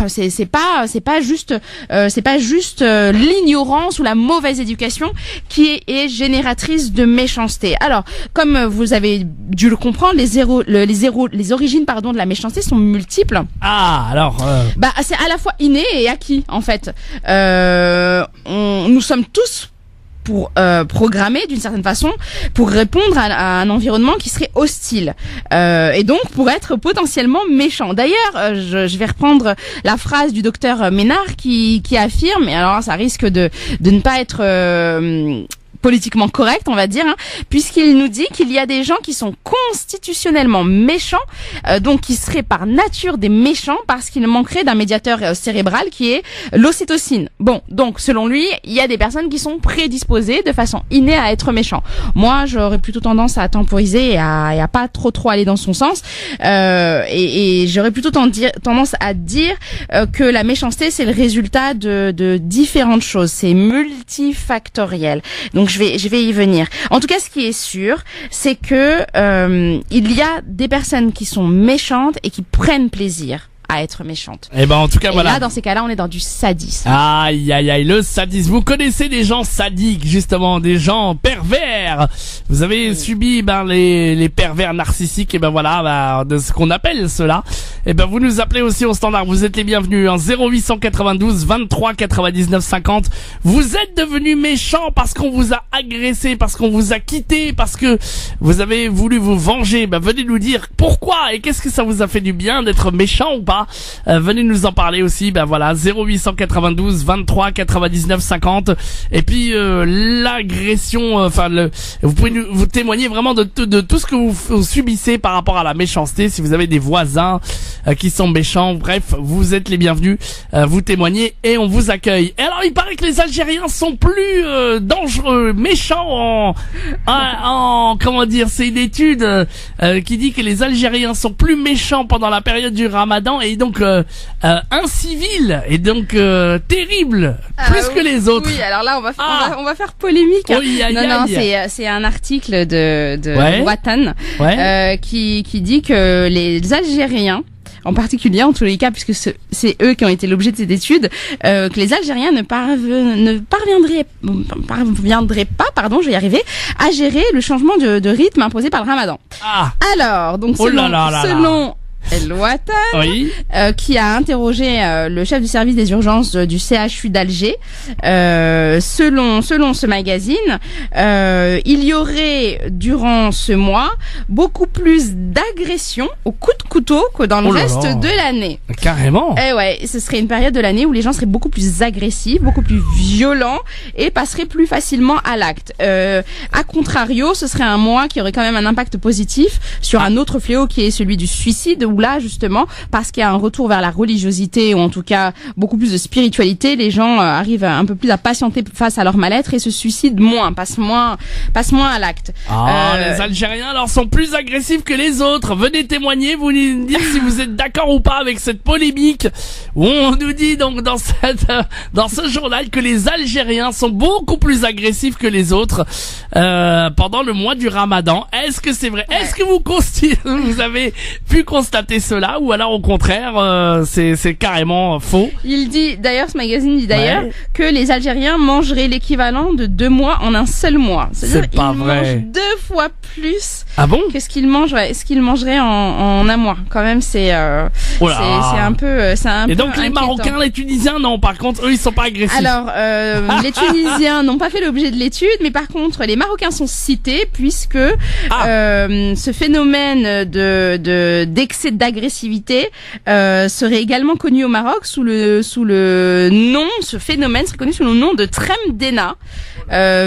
c'est pas juste l'ignorance ou la mauvaise éducation qui est génératrice de méchanceté. Alors, comme vous avez dû le comprendre, les origines de la méchanceté sont multiples. Ah, alors c'est à la fois inné et acquis en fait. Nous sommes tous programmés d'une certaine façon pour répondre à un environnement qui serait hostile et donc pour être potentiellement méchant. D'ailleurs, je vais reprendre la phrase du docteur Ménard qui affirme, et alors ça risque de ne pas être politiquement correct, on va dire, puisqu'il nous dit qu'il y a des gens qui sont constitutionnellement méchants, donc qui seraient par nature des méchants parce qu'ils manqueraient d'un médiateur cérébral qui est l'ocytocine. Bon, donc selon lui, il y a des personnes qui sont prédisposées de façon innée à être méchants. Moi, j'aurais plutôt tendance à temporiser et à pas trop aller dans son sens, et j'aurais plutôt tendance à dire que la méchanceté, c'est le résultat de différentes choses, c'est multifactoriel. Donc je vais y venir. En tout cas, ce qui est sûr, c'est que il y a des personnes qui sont méchantes et qui prennent plaisir à être méchante. Et en tout cas, voilà. Là, dans ces cas-là, on est dans du sadisme. Aïe, aïe, aïe, le sadisme. Vous connaissez des gens sadiques, justement, des gens pervers. Vous avez subi, les pervers narcissiques, de ce qu'on appelle cela. Vous nous appelez aussi au standard. Vous êtes les bienvenus, 0892 23 99 50. Vous êtes devenus méchants parce qu'on vous a agressé, parce qu'on vous a quitté, parce que vous avez voulu vous venger. Venez nous dire pourquoi et qu'est-ce que ça vous a fait du bien d'être méchant ou pas. Venez nous en parler aussi. 0892 23 99 50. Et puis l'agression, vous pouvez vous témoigner vraiment de tout ce que vous subissez par rapport à la méchanceté. Si vous avez des voisins qui sont méchants, bref, vous êtes les bienvenus. Vous témoignez et on vous accueille. Et alors, il paraît que les Algériens sont plus dangereux, méchants comment dire, c'est une étude qui dit que les Algériens sont plus méchants pendant la période du Ramadan et donc incivils et donc terribles plus que les autres. Oui, alors là on va faire polémique. Non, c'est un article de Watan qui dit que les Algériens en particulier en tous les cas, puisque c'est eux qui ont été l'objet de cette étude, que les Algériens ne parviendraient pas, je vais y arriver, à gérer le changement de rythme imposé par le Ramadan. Ah. Alors, donc selon El Watan, oui. Qui a interrogé le chef du service des urgences du CHU d'Alger. Selon ce magazine, il y aurait durant ce mois beaucoup plus d'agressions au coup de couteau que dans le reste de l'année. Carrément. Eh ouais, ce serait une période de l'année où les gens seraient beaucoup plus agressifs, beaucoup plus violents et passeraient plus facilement à l'acte. A contrario, ce serait un mois qui aurait quand même un impact positif sur un autre fléau qui est celui du suicide, où là justement, parce qu'il y a un retour vers la religiosité, ou en tout cas beaucoup plus de spiritualité, les gens arrivent un peu plus à patienter face à leur mal-être et se suicident moins, passent moins à l'acte. Les Algériens alors sont plus agressifs que les autres. Venez témoigner, vous nous dire si vous êtes d'accord ou pas avec cette polémique où on nous dit donc dans ce journal que les Algériens sont beaucoup plus agressifs que les autres pendant le mois du Ramadan. Est-ce que c'est vrai? Est-ce que vous avez pu constater cela, ou alors au contraire c'est carrément faux? Ce magazine dit d'ailleurs que les Algériens mangeraient l'équivalent de 2 mois en un seul mois. C'est-à-dire c'est pas ils vrai. mangent 2 fois plus que ce qu'ils mangeraient en un mois. Quand même, c'est un peu et donc inquiétant. les Marocains, les Tunisiens, non, par contre eux ils sont pas agressifs. Alors les Tunisiens n'ont pas fait l'objet de l'étude, mais par contre les Marocains sont cités puisque ce phénomène d'excès d'agressivité serait également connu au Maroc sous le nom, ce phénomène serait connu sous le nom de Tremdena.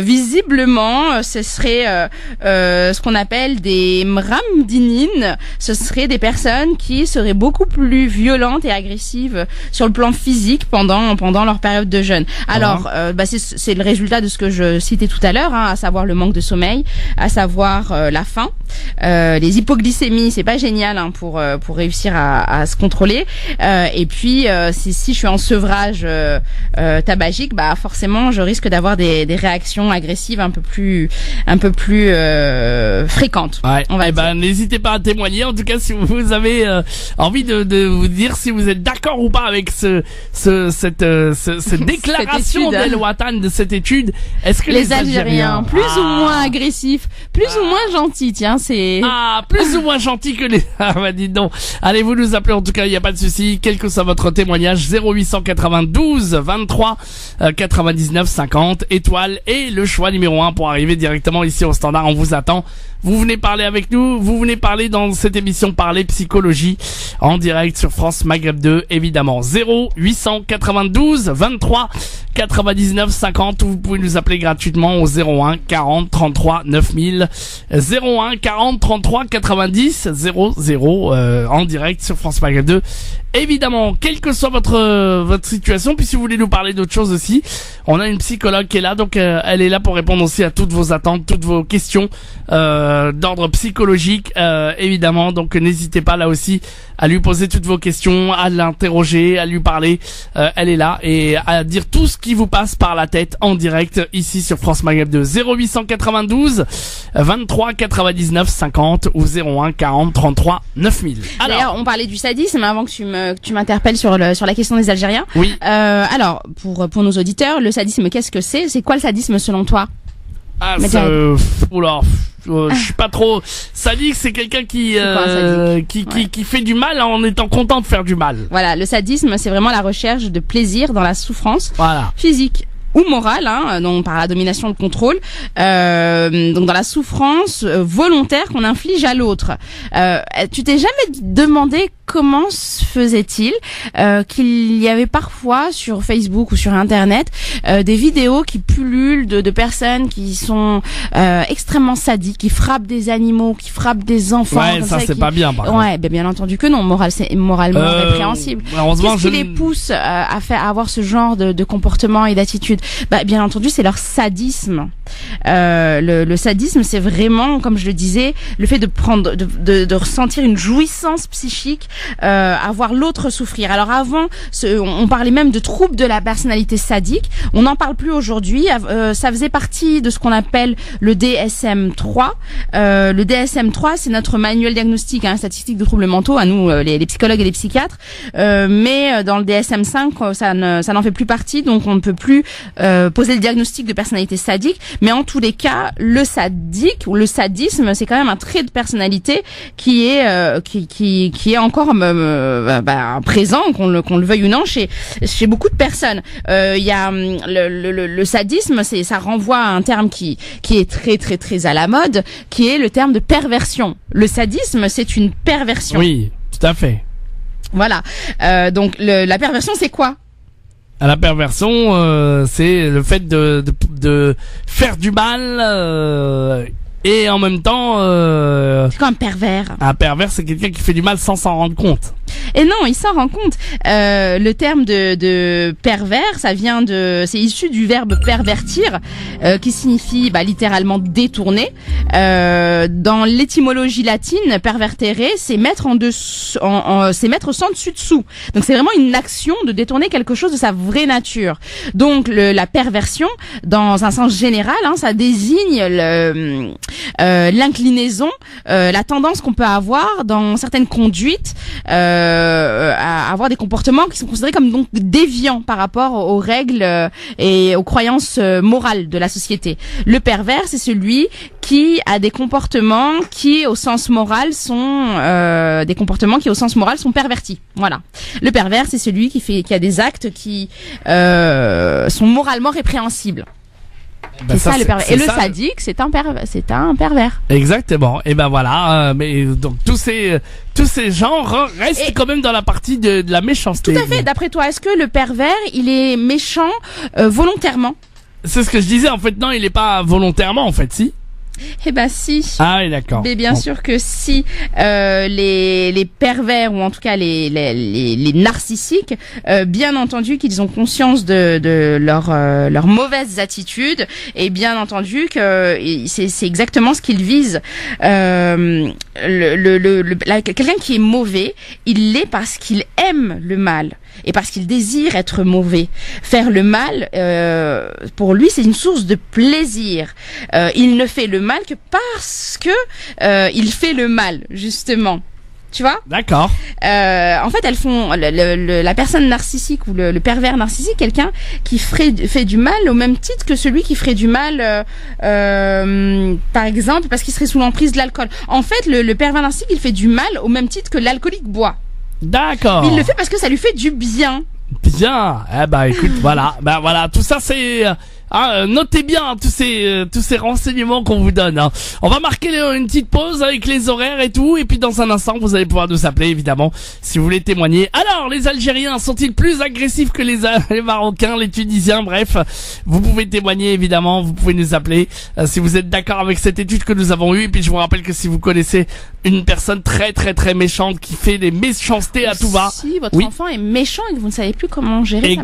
Visiblement, ce serait ce qu'on appelle des mramdinines. Ce seraient des personnes qui seraient beaucoup plus violentes et agressives sur le plan physique pendant leur période de jeûne. Alors, c'est le résultat de ce que je citais tout à l'heure, à savoir le manque de sommeil, à savoir la faim, les hypoglycémies. C'est pas génial pour réussir à se contrôler. Et puis, si je suis en sevrage tabagique, forcément, je risque d'avoir des réactions agressives un peu plus fréquentes. Ouais. N'hésitez pas à témoigner. En tout cas, si vous avez envie de vous dire si vous êtes d'accord ou pas avec cette déclaration d'El Watan, de cette étude. Est-ce que les Algériens plus ou moins agressifs, plus ou moins gentils, plus ou moins gentils que les dites donc. Allez, vous nous appelez, en tout cas, il n'y a pas de souci, quel que soit votre témoignage. 0892 23 99 50 étoiles et le choix numéro 1 pour arriver directement ici au standard. On vous attend. Vous venez parler avec nous, vous venez parler dans cette émission Parler Psychologie en direct sur France Maghreb 2, évidemment. 0892 23 99 50, ou vous pouvez nous appeler gratuitement au 01 40 33 9000, 01 40 33 90 00 en direct sur France Maghreb 2. Évidemment, quelle que soit votre situation, puis si vous voulez nous parler d'autre chose aussi, on a une psychologue qui est là, donc elle est là pour répondre aussi à toutes vos attentes, toutes vos questions d'ordre psychologique, évidemment. Donc n'hésitez pas là aussi à lui poser toutes vos questions, à l'interroger, à lui parler. Elle est là et à dire tout ce qui vous passe par la tête en direct ici sur France Maghreb 2. 0892 23 99 50 ou 01 40 33 9000. D'ailleurs, on parlait du sadisme avant que tu m'interpelles sur la question des Algériens. Oui. Alors, pour nos auditeurs, le sadisme, qu'est-ce que c'est? C'est quoi le sadisme selon toi? Je suis pas trop sadique, c'est quelqu'un qui fait du mal en étant content de faire du mal. Voilà, le sadisme, c'est vraiment la recherche de plaisir dans la souffrance physique ou morale, donc par la domination, le contrôle, donc dans la souffrance volontaire qu'on inflige à l'autre. Tu t'es jamais demandé comment se faisait-il qu'il y avait parfois sur Facebook ou sur Internet des vidéos qui pullulent de personnes qui sont extrêmement sadiques, qui frappent des animaux, qui frappent des enfants. Ouais, ça c'est pas bien. Bien entendu que non, c'est moralement répréhensible. Qu'est-ce qui les pousse à avoir ce genre de comportement et d'attitude? Bien entendu, c'est leur sadisme. Le sadisme, c'est vraiment, comme je le disais, le fait de ressentir une jouissance psychique à voir l'autre souffrir. Alors avant, on parlait même de troubles de la personnalité sadique. On n'en parle plus aujourd'hui. Ça faisait partie de ce qu'on appelle le DSM-3. Le DSM-3, c'est notre manuel diagnostique, statistique de troubles mentaux, à nous, les psychologues et les psychiatres. Mais dans le DSM-5, ça n'en fait plus partie, donc on ne peut plus poser le diagnostic de personnalité sadique. Mais en tous les cas, le sadique ou le sadisme, c'est quand même un trait de personnalité qui est encore présent, qu'on le veuille ou non, chez beaucoup de personnes. Il y a le sadisme, ça renvoie à un terme qui est très très très à la mode, qui est le terme de perversion. Le sadisme, c'est une perversion. Oui, tout à fait. Voilà. Donc la perversion, c'est quoi? La perversion, c'est le fait de faire du mal et en même temps... c'est quoi un pervers? Un pervers, c'est quelqu'un qui fait du mal sans s'en rendre compte. Et non, il s'en rend compte. Le terme de pervers, c'est issu du verbe pervertir, qui signifie littéralement détourner. Dans l'étymologie latine, pervertere, c'est mettre c'est mettre sans dessus-dessous. Donc c'est vraiment une action de détourner quelque chose de sa vraie nature. Donc la perversion, dans un sens général, ça désigne l'inclinaison, la tendance qu'on peut avoir dans certaines conduites à avoir des comportements qui sont considérés comme donc déviants par rapport aux règles et aux croyances morales de la société. Le pervers, c'est celui qui a des comportements qui au sens moral sont pervertis. Voilà. Le pervers, c'est celui qui a des actes qui sont moralement répréhensibles. C'est ça le pervers. Et le sadique, c'est un pervers. Exactement. Et voilà. Mais donc tous ces genres restent quand même dans la partie de la méchanceté. Tout à fait. D'après toi, est-ce que le pervers, il est méchant volontairement? C'est ce que je disais. En fait, non, il est pas volontairement. En fait, si. Eh ben si. Ah oui, d'accord. Mais bien sûr que si. Les pervers, ou en tout cas les narcissiques, bien entendu qu'ils ont conscience de leurs mauvaises attitudes, et bien entendu que c'est exactement ce qu'ils visent. Quelqu'un qui est mauvais, il l'est parce qu'il aime le mal et parce qu'il désire être mauvais. Faire le mal, pour lui, c'est une source de plaisir. Il ne fait le mal que parce que il fait le mal, justement. Tu vois? D'accord. En fait, elles font la personne narcissique ou le pervers narcissique, quelqu'un qui fait du mal au même titre que celui qui ferait du mal, par exemple, parce qu'il serait sous l'emprise de l'alcool. En fait, le pervers narcissique, il fait du mal au même titre que l'alcoolique boit. D'accord. Mais il le fait parce que ça lui fait du bien. Bien. Écoute, voilà. Voilà. Tout ça, c'est... notez bien tous ces renseignements qu'on vous donne. On va marquer une petite pause avec les horaires et tout, et puis dans un instant vous allez pouvoir nous appeler évidemment si vous voulez témoigner. Alors, les Algériens sont-ils plus agressifs que les Marocains, les Tunisiens? Bref, vous pouvez témoigner évidemment, vous pouvez nous appeler si vous êtes d'accord avec cette étude que nous avons eue. Et puis je vous rappelle que si vous connaissez une personne très très très méchante qui fait des méchancetés à tout va, si votre enfant est méchant et que vous ne savez plus comment gérer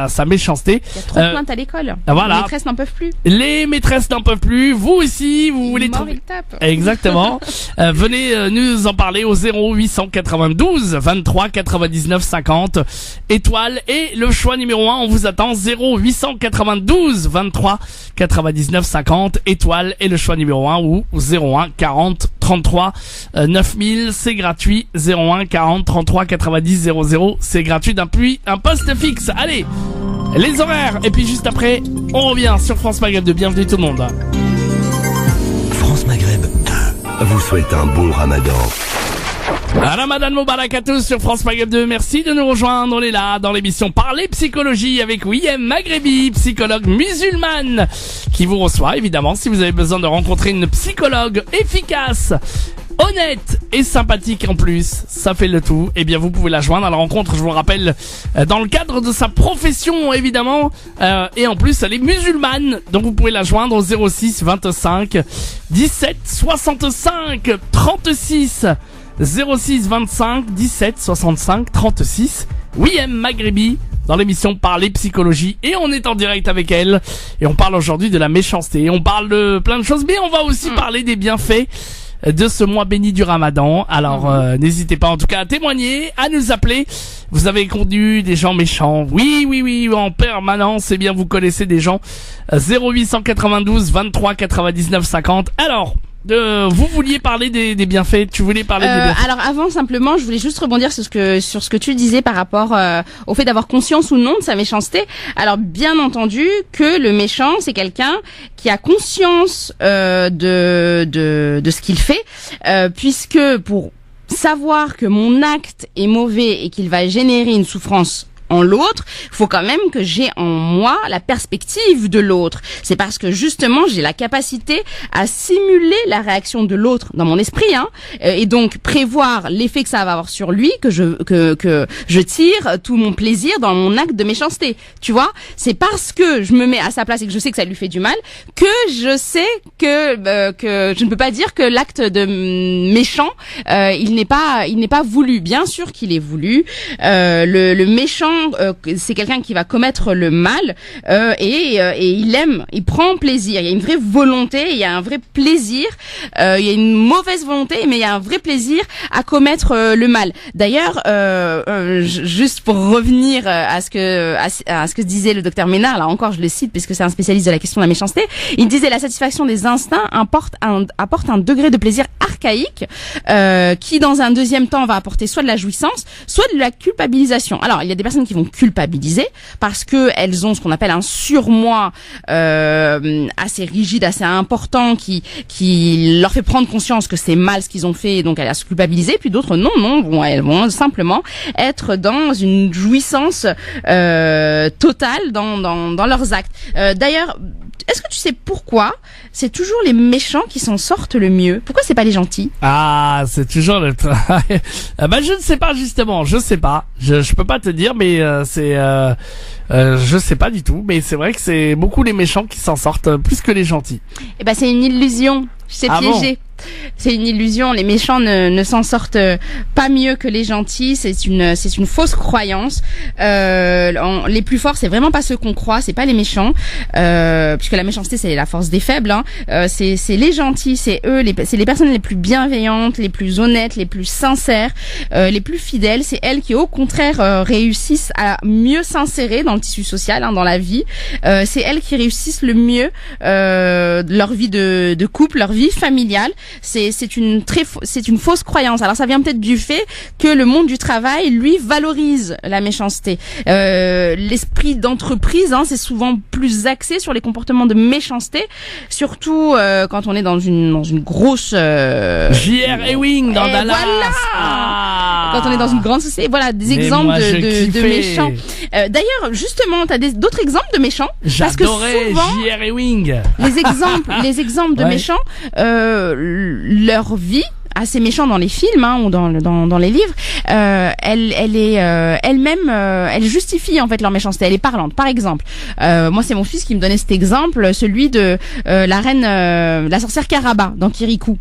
sa méchanceté, il y a trop de plaintes à l'école. Voilà. Les maîtresses n'en peuvent plus. Les maîtresses n'en peuvent plus. Vous aussi, vous voulez trouver. Exactement. Venez nous en parler au 0892 23 99 50 étoile et le choix numéro 1. On vous attend 0892 23 99 50 étoile et le choix numéro 1 ou 01 40 33 9000. C'est gratuit. 01 40 33 90 00. C'est gratuit depuis un poste fixe. Allez. Les horaires, et puis juste après, on revient sur France Maghreb 2. Bienvenue tout le monde. France Maghreb 2 vous souhaite un beau ramadan. Ramadan Moubarak à tous sur France Maghreb 2. Merci de nous rejoindre. On est là dans l'émission Parler Psychologie avec Wiem Maghrebi, psychologue musulmane, qui vous reçoit évidemment si vous avez besoin de rencontrer une psychologue efficace, honnête et sympathique en plus, ça fait le tout. Eh bien, vous pouvez la joindre à la rencontre, je vous rappelle, dans le cadre de sa profession évidemment, et en plus elle est musulmane, donc vous pouvez la joindre au 06 25 17 65 36. 06 25 17 65 36. Wiem Maghrebi dans l'émission Parler Psychologie, et on est en direct avec elle et on parle aujourd'hui de la méchanceté. On parle de plein de choses, mais on va aussi parler des bienfaits de ce mois béni du Ramadan. Alors n'hésitez pas en tout cas à témoigner, à nous appeler. Vous avez connu des gens méchants? Oui, en permanence. Eh bien, vous connaissez des gens. 0892 23 99 50. Alors, vous vouliez parler des bienfaits. Tu voulais parler des bienfaits. Alors avant, simplement, je voulais juste rebondir sur ce que tu disais par rapport au fait d'avoir conscience ou non de sa méchanceté. Alors bien entendu que le méchant, c'est quelqu'un qui a conscience de ce qu'il fait, puisque pour savoir que mon acte est mauvais et qu'il va générer une souffrance en l'autre, il faut quand même que j'ai en moi la perspective de l'autre. C'est parce que justement j'ai la capacité à simuler la réaction de l'autre dans mon esprit, et donc prévoir l'effet que ça va avoir sur lui, que je tire tout mon plaisir dans mon acte de méchanceté. Tu vois, c'est parce que je me mets à sa place et que je sais que ça lui fait du mal que je sais que je ne peux pas dire que l'acte de méchant il n'est pas voulu. Bien sûr qu'il est voulu. Le méchant, c'est quelqu'un qui va commettre le mal et il prend plaisir. Il y a une vraie volonté, il y a un vrai plaisir. Il y a une mauvaise volonté, mais il y a un vrai plaisir à commettre le mal. D'ailleurs, juste pour revenir à ce que disait le docteur Ménard, là encore je le cite puisque c'est un spécialiste de la question de la méchanceté, il disait la satisfaction des instincts apporte un degré de plaisir archaïque qui dans un deuxième temps va apporter soit de la jouissance, soit de la culpabilisation. Alors il y a des personnes qui vont culpabiliser parce que elles ont ce qu'on appelle un surmoi assez rigide, assez important, qui leur fait prendre conscience que c'est mal ce qu'ils ont fait, et donc elles vont se culpabiliser. Puis d'autres non, elles vont simplement être dans une jouissance totale dans leurs actes. D'ailleurs, est-ce que tu sais pourquoi c'est toujours les méchants qui s'en sortent le mieux? Pourquoi c'est pas les gentils? Ah, c'est toujours le travail. Je ne sais pas justement, je sais pas. Je peux pas te dire, mais je sais pas du tout. Mais c'est vrai que c'est beaucoup les méchants qui s'en sortent plus que les gentils. Eh ben c'est une illusion. C'est piégé. Bon. C'est une illusion. Les méchants ne s'en sortent pas mieux que les gentils. C'est une fausse croyance. Les plus forts, c'est vraiment pas ceux qu'on croit. C'est pas les méchants, puisque la méchanceté c'est la force des faibles. C'est les gentils, c'est eux, c'est les personnes les plus bienveillantes, les plus honnêtes, les plus sincères, les plus fidèles. C'est elles qui, au contraire, réussissent à mieux s'insérer dans le tissu social, dans la vie. C'est elles qui réussissent le mieux leur vie de couple, leur vie familiale. C'est une fausse croyance. Alors ça vient peut-être du fait que le monde du travail, lui, valorise la méchanceté. L'esprit d'entreprise, c'est souvent plus axé sur les comportements de méchanceté, surtout quand on est dans une grosse J.R. Ewing dans Dallas. Voilà. Quand on est dans une grande société, voilà des exemples de méchants. D'ailleurs, justement, t'as d'autres exemples de méchants? J'adorais J.R. Ewing. Les exemples de méchants, leur vie assez méchant dans les films ou dans les livres, elle justifie en fait leur méchanceté, elle est parlante. Par exemple, moi c'est mon fils qui me donnait cet exemple, celui de la reine, la sorcière Karaba dans Kirikou.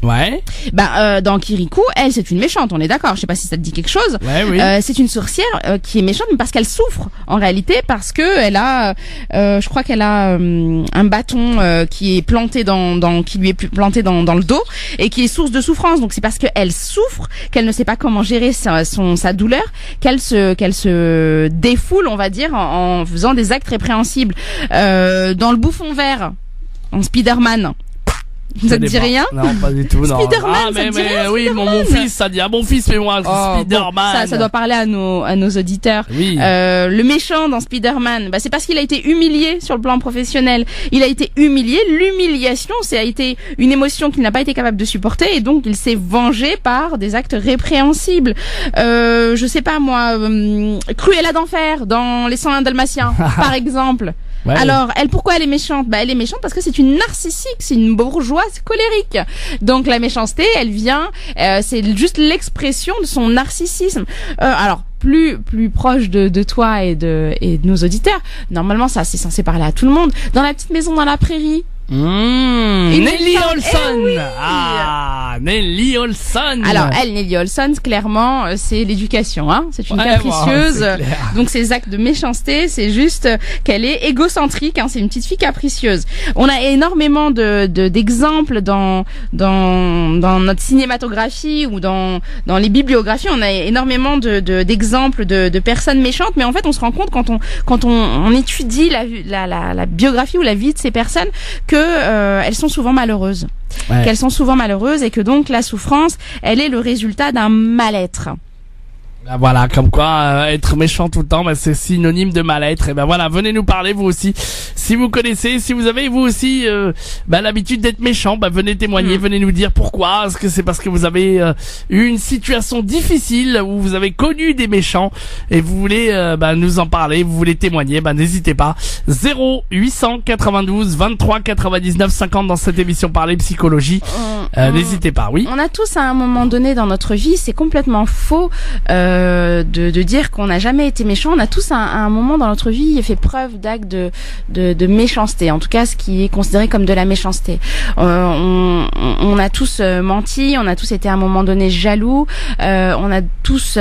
Ouais. Dans Kirikou, elle, c'est une méchante, on est d'accord. Je sais pas si ça te dit quelque chose. Ouais, oui. C'est une sorcière qui est méchante, mais parce qu'elle souffre en réalité, parce que elle a, je crois qu'elle a un bâton qui est planté qui lui est planté dans le dos et qui est source de souffrance. Donc c'est parce qu'elle souffre, qu'elle ne sait pas comment gérer sa douleur, qu'elle se défoule, on va dire, en faisant des actes répréhensibles. Dans le Bouffon vert, en Spider-Man. Ça te dit rien? Non, pas du tout, non. Spider-Man, ça te dit rien, oui, mon fils, ça dit à mon fils, mais moi, Spider-Man. Bon, ça doit parler à nos auditeurs. Oui. Le méchant dans Spider-Man, c'est parce qu'il a été humilié sur le plan professionnel. Il a été humilié. L'humiliation, ça a été une émotion qu'il n'a pas été capable de supporter, et donc il s'est vengé par des actes répréhensibles. Je sais pas moi, Cruella d'enfer dans Les 101 Dalmatiens, par exemple. Ouais. Alors, pourquoi elle est méchante? Elle est méchante parce que c'est une narcissique, c'est une bourgeoise colérique. Donc la méchanceté, elle vient, c'est juste l'expression de son narcissisme. Alors, plus proche de toi et de nos auditeurs, normalement ça c'est censé parler à tout le monde. Dans La petite maison dans la prairie, Nelly femme. Olson. Eh oui. Nelly Olson. Alors Nelly Olson, clairement, c'est l'éducation, hein. C'est une Ouais, capricieuse. bon, c'est clair. Donc ses actes de méchanceté, c'est juste qu'elle est égocentrique, hein. C'est une petite fille capricieuse. On a énormément d'exemples dans notre cinématographie ou dans les bibliographies. On a énormément d'exemples de personnes méchantes, mais en fait, on se rend compte quand on étudie la biographie ou la vie de ces personnes que elles sont souvent malheureuses. Ouais. Qu'elles sont souvent malheureuses et que donc la souffrance, elle est le résultat d'un mal-être. Ben voilà, comme quoi être méchant tout le temps, ben c'est synonyme de mal-être. Et ben voilà, venez nous parler vous aussi. Si vous connaissez, si vous avez vous aussi l'habitude d'être méchant, ben venez témoigner, venez nous dire pourquoi. Est-ce que c'est parce que vous avez eu une situation difficile où vous avez connu des méchants et vous voulez nous en parler, vous voulez témoigner, n'hésitez pas. 0892 23 99 50 dans cette émission Parler Psychologie. N'hésitez pas, oui. On a tous à un moment donné dans notre vie, c'est complètement faux de dire qu'on n'a jamais été méchant. On a tous à un moment dans notre vie fait preuve d'actes de méchanceté, en tout cas ce qui est considéré comme de la méchanceté. On a tous menti, on a tous été à un moment donné jaloux, on a tous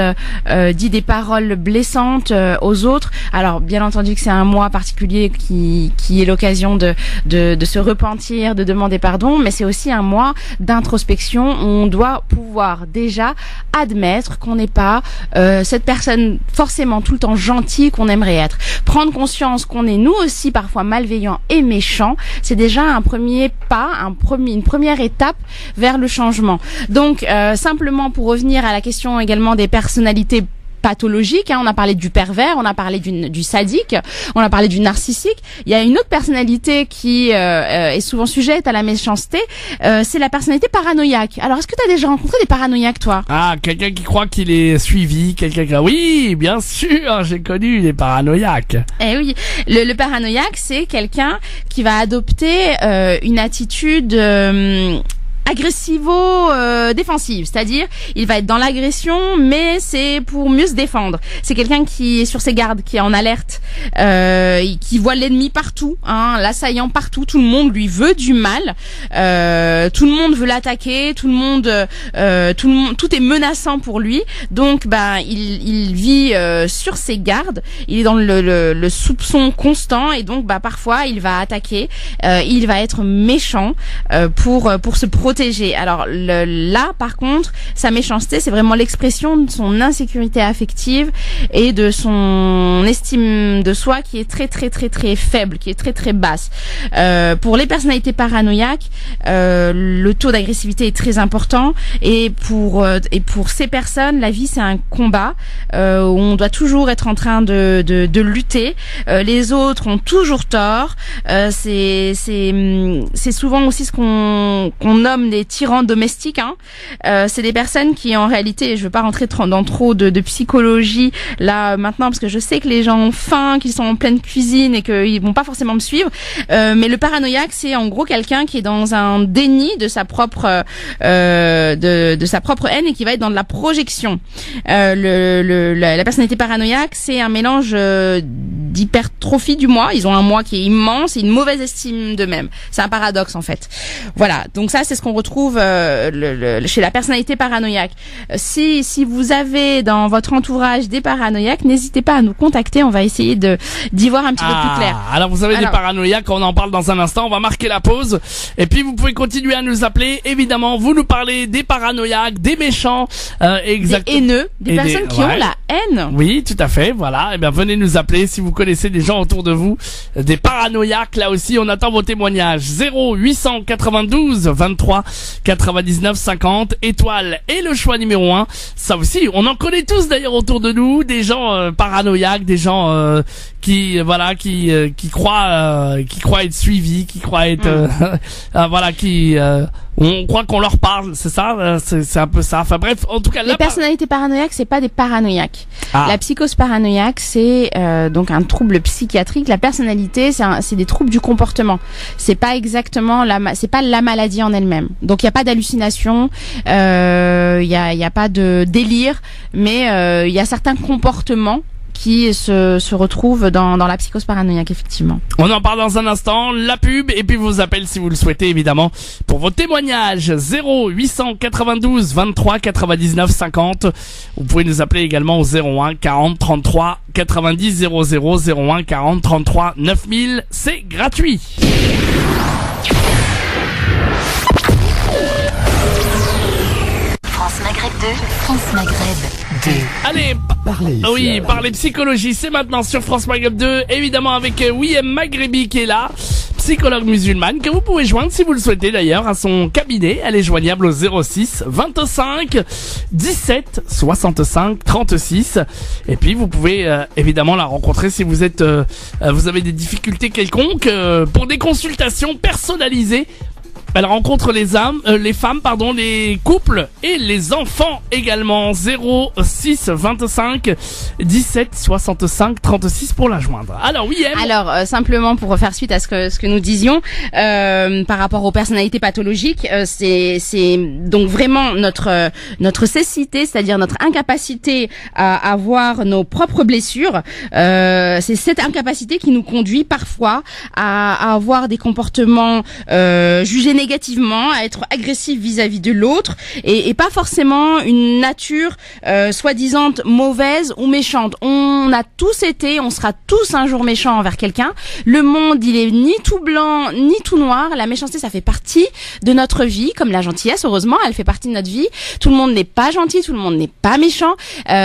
dit des paroles blessantes aux autres. Alors bien entendu que c'est un mois particulier qui est l'occasion de se repentir, de demander pardon, mais c'est aussi un mois d'introspection où on doit pouvoir déjà admettre qu'on n'est pas cette personne forcément tout le temps gentille qu'on aimerait être. Prendre conscience qu'on est nous aussi parfois malveillants et méchants, c'est déjà un premier pas, une première étape vers le changement. Donc simplement pour revenir à la question également des personnalités pathologique, hein. On a parlé du pervers, on a parlé du sadique, on a parlé du narcissique. Il y a une autre personnalité qui est souvent sujette à la méchanceté, c'est la personnalité paranoïaque. Alors, est-ce que tu as déjà rencontré des paranoïaques, toi? Ah, quelqu'un qui croit qu'il est suivi, quelqu'un qui... Oui, bien sûr, j'ai connu des paranoïaques. Eh oui, le paranoïaque, c'est quelqu'un qui va adopter une attitude... agressivo-défensive, c'est-à-dire il va être dans l'agression, mais c'est pour mieux se défendre. C'est quelqu'un qui est sur ses gardes, qui est en alerte, qui voit l'ennemi partout, hein, l'assaillant partout. Tout le monde lui veut du mal, tout le monde veut l'attaquer, tout est menaçant pour lui. Donc, il vit sur ses gardes. Il est dans le soupçon constant et donc, parfois, il va attaquer. Il va être méchant pour se protéger. Alors là, par contre, sa méchanceté, c'est vraiment l'expression de son insécurité affective et de son estime de soi qui est très très très très faible, qui est très très basse. Pour les personnalités paranoïaques, le taux d'agressivité est très important et pour ces personnes, la vie c'est un combat où on doit toujours être en train de lutter. Les autres ont toujours tort. C'est souvent aussi ce qu'on nomme des tyrans domestiques, hein. C'est des personnes qui en réalité, je veux pas rentrer dans trop de psychologie là maintenant parce que je sais que les gens ont faim, qu'ils sont en pleine cuisine et qu'ils vont pas forcément me suivre, mais le paranoïaque c'est en gros quelqu'un qui est dans un déni de sa propre de sa propre haine et qui va être dans de la projection. La personnalité paranoïaque c'est un mélange d'hypertrophie du moi. Ils ont un moi qui est immense et une mauvaise estime d'eux-mêmes. C'est un paradoxe en fait. Voilà, donc ça c'est ce qu'on retrouve chez la personnalité paranoïaque. Si vous avez dans votre entourage des paranoïaques, n'hésitez pas à nous contacter, on va essayer d'y voir un petit peu plus clair. Alors vous avez des paranoïaques, on en parle dans un instant, on va marquer la pause et puis vous pouvez continuer à nous appeler. Évidemment, vous nous parlez des paranoïaques, des méchants, des haineux, des personnes qui ont la haine. Oui, tout à fait, voilà. Et bien venez nous appeler si vous connaissez des gens autour de vous, des paranoïaques, là aussi on attend vos témoignages. 0892 23 99 50 étoiles et le choix numéro 1. Ça aussi, on en connaît tous d'ailleurs autour de nous, des gens paranoïaques, des gens qui croient être suivis, qui croient être on croit qu'on leur parle, c'est ça, c'est un peu ça. Enfin bref, en tout cas, les personnalités paranoïaques, c'est pas des paranoïaques. La psychose paranoïaque, c'est donc un trouble psychiatrique. La personnalité, c'est des troubles du comportement. C'est pas exactement c'est pas la maladie en elle-même. Donc il y a pas d'hallucination, il y a pas de délire, mais il y a certains comportements qui se retrouvent dans la psychose paranoïaque, effectivement. On en parle dans un instant, la pub, et puis vos appels si vous le souhaitez, évidemment, pour vos témoignages. 0892 23 99 50. Vous pouvez nous appeler également au 01 40 33 90 00, 01 40 33 9000. C'est gratuit. France Maghreb 2, France Maghreb 2. Allez, parlez psychologie, c'est maintenant sur France Maghreb 2, évidemment avec Wiem Maghrebi qui est là, psychologue musulmane, que vous pouvez joindre si vous le souhaitez d'ailleurs à son cabinet. Elle est joignable au 06 25 17 65 36. Et puis vous pouvez évidemment la rencontrer si vous êtes vous avez des difficultés quelconques pour des consultations personnalisées. Elle rencontre les femmes, les couples et les enfants également. 06 25 17 65 36 pour la joindre. Alors oui, simplement pour faire suite à ce que nous disions par rapport aux personnalités pathologiques, c'est donc vraiment notre cécité, c'est-à-dire notre incapacité à voir nos propres blessures. C'est cette incapacité qui nous conduit parfois à avoir des comportements jugés négativement, à être agressif vis-à-vis de l'autre et pas forcément une nature soi-disant mauvaise ou méchante. On a tous été, on sera tous un jour méchants envers quelqu'un. Le monde, il est ni tout blanc ni tout noir. La méchanceté, ça fait partie de notre vie, comme la gentillesse, heureusement, elle fait partie de notre vie. Tout le monde n'est pas gentil, tout le monde n'est pas méchant.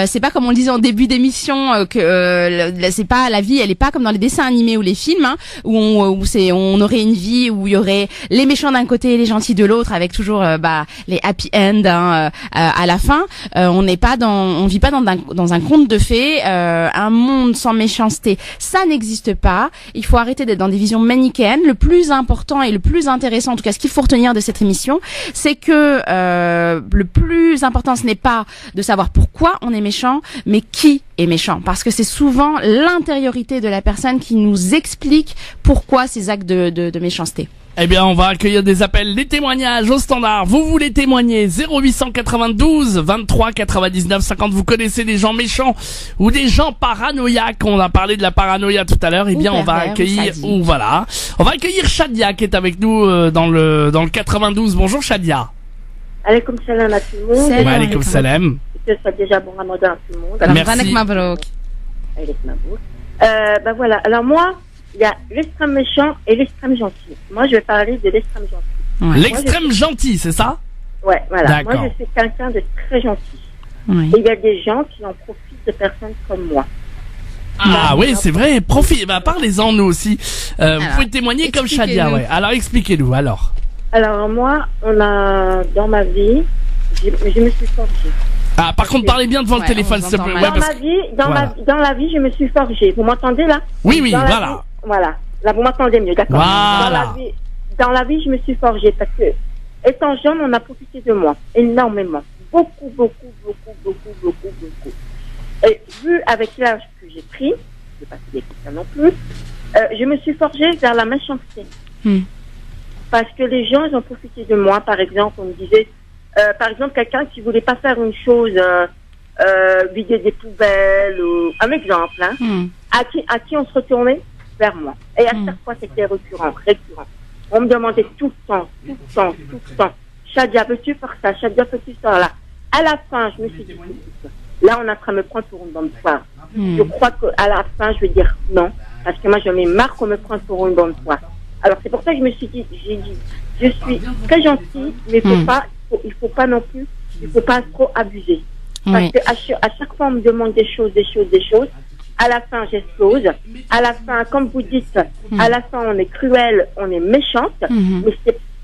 C'est pas comme on le disait en début d'émission c'est pas la vie, elle est pas comme dans les dessins animés ou les films où on aurait une vie où il y aurait les méchants d'un côté et les gentils de l'autre avec toujours les happy end à la fin. On vit pas dans un conte de fées, un monde sans méchanceté, ça n'existe pas. Il faut arrêter d'être dans des visions manichéennes. Le plus important et le plus intéressant, en tout cas ce qu'il faut retenir de cette émission, c'est que le plus important, ce n'est pas de savoir pourquoi on est méchant, mais qui est méchant, parce que c'est souvent l'intériorité de la personne qui nous explique pourquoi ces actes de méchanceté. Eh bien, on va accueillir des appels, des témoignages au standard. Vous voulez témoigner 0892 23 99 50. Vous connaissez des gens méchants ou des gens paranoïaques. On a parlé de la paranoïa tout à l'heure. Eh bien, on va accueillir on va accueillir Shadia qui est avec nous dans le 92. Bonjour Shadia. Alaykoum salam à tout le monde. Wa alaykoum salam. Que ce soit déjà bon Ramadan à tout le monde. Merci. Voilà. Alors moi, il y a l'extrême méchant et l'extrême gentil. Moi, je vais parler de l'extrême gentil. Ouais. L'extrême gentil, c'est ça? Ouais, voilà. D'accord. Moi, je suis quelqu'un de très gentil. Ouais. Et il y a des gens qui en profitent de personnes comme moi. Ah oui, c'est vrai. Parlez-en nous aussi. Vous pouvez témoigner comme Shadia. Ouais. Alors expliquez-nous. Alors moi, dans ma vie, je me suis forgée. Ah, par contre, parlez bien devant le téléphone, s'il te plaît. Dans la vie, je me suis forgée. Vous m'entendez là? Oui, voilà. Voilà. Là, vous m'entendez mieux, d'accord. Voilà. Dans la vie, je me suis forgée parce que, étant jeune, on a profité de moi. Énormément. Beaucoup. Et vu avec l'âge que j'ai pris, je ne vais pas dire ça non plus, je me suis forgée vers la méchanceté. Parce que les gens, ils ont profité de moi. Par exemple, on me disait, par exemple, quelqu'un qui voulait pas faire une chose, vider des poubelles, ou un exemple, à qui on se retournait? Vers moi. Et à chaque fois, c'était récurrent. On me demandait tout le temps. Shadia, peux-tu faire ça? Shadia, peux-tu faire là? À la fin, je me suis dit, là, on est en train de me prendre pour une bonne foi. Je crois qu'à la fin, je vais dire non. Parce que moi, j'en ai marre qu'on me prenne pour une bonne foi. Alors, c'est pour ça que je me suis dit, je suis très gentille, mais il faut pas non plus, il faut pas trop abuser. Parce que à chaque fois, on me demande des choses. À la fin, j'explose. À la fin, comme vous dites, à la fin, on est cruel, on est méchante. Mais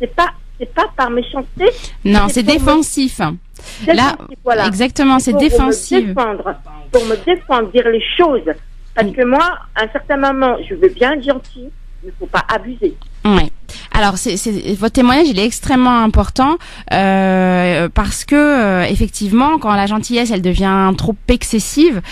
c'est pas par méchanceté. Non, c'est défensif. Là, voilà. Exactement, c'est défensif. Pour me défendre, dire les choses. Parce que moi, à un certain moment, je veux bien être gentille, mais il ne faut pas abuser. Ouais. Alors, votre témoignage, il est extrêmement important parce que effectivement, quand la gentillesse, elle devient trop excessive,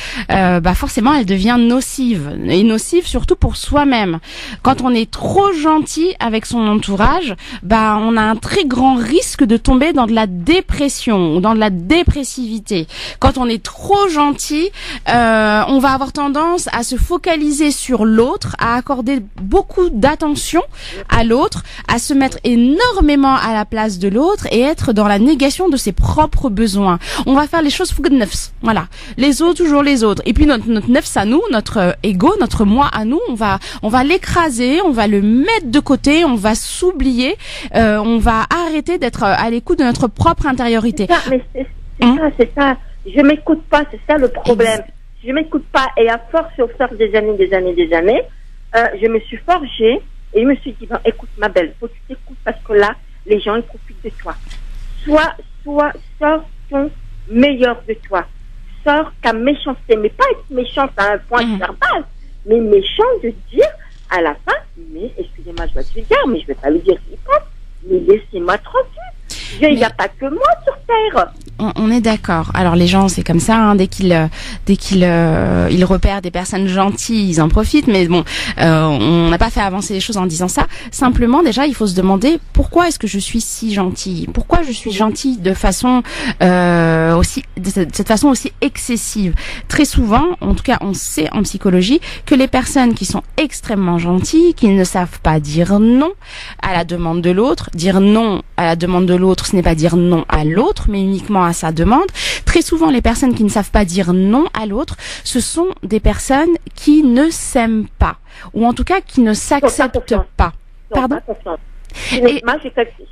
forcément, elle devient nocive. Et nocive surtout pour soi-même. Quand on est trop gentil avec son entourage, on a un très grand risque de tomber dans de la dépression ou dans de la dépressivité. Quand on est trop gentil, on va avoir tendance à se focaliser sur l'autre, à accorder beaucoup d'attention à l'autre, à se mettre énormément à la place de l'autre et être dans la négation de ses propres besoins. On va faire les choses fougue de nefs. Voilà. Les autres, toujours les autres. Et puis notre nefs à nous, notre ego, notre moi à nous, on va l'écraser, on va le mettre de côté, on va s'oublier, on va arrêter d'être à l'écoute de notre propre intériorité. C'est ça. Je m'écoute pas, c'est ça le problème. Je m'écoute pas et à force, au fur des années, je me suis forgée et je me suis dit, écoute ma belle, faut que tu t'écoutes parce que là, les gens ils profitent de toi. Sors ton meilleur de toi. Sors ta méchanceté, mais pas être méchante à un point verbal, mais méchant de dire à la fin, mais excusez-moi, je vais te dire, mais je vais pas lui dire qu'il passe, mais laissez-moi tranquille. Il n'y a pas que moi sur Terre. On est d'accord. Alors les gens, c'est comme ça, hein, dès qu'ils repèrent des personnes gentilles, ils en profitent. Mais bon, on n'a pas fait avancer les choses en disant ça. Simplement, déjà, il faut se demander pourquoi est-ce que je suis si gentille. Pourquoi je suis gentille de façon de cette façon aussi excessive. Très souvent, en tout cas, on sait en psychologie que les personnes qui sont extrêmement gentilles, qui ne savent pas dire non à la demande de l'autre, dire non à la demande de l'autre, ce n'est pas dire non à l'autre, mais uniquement à sa demande. Très souvent, les personnes qui ne savent pas dire non à l'autre, ce sont des personnes qui ne s'aiment pas, ou en tout cas qui ne s'acceptent pas. Pardon ?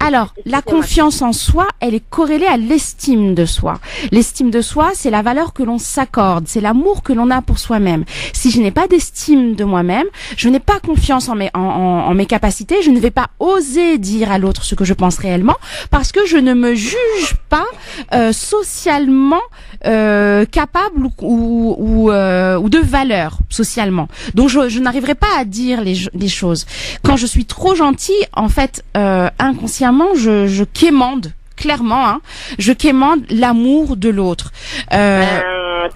Alors, la confiance en soi, elle est corrélée à l'estime de soi. L'estime de soi, c'est la valeur que l'on s'accorde, c'est l'amour que l'on a pour soi-même. Si je n'ai pas d'estime de moi-même, je n'ai pas confiance en mes capacités, je ne vais pas oser dire à l'autre ce que je pense réellement, parce que je ne me juge pas socialement capable ou de valeur socialement. Donc je n'arriverai pas à dire les choses. Quand je suis trop gentille, en fait, inconsciemment, je quémande clairement, hein, je quémande l'amour de l'autre. Marie,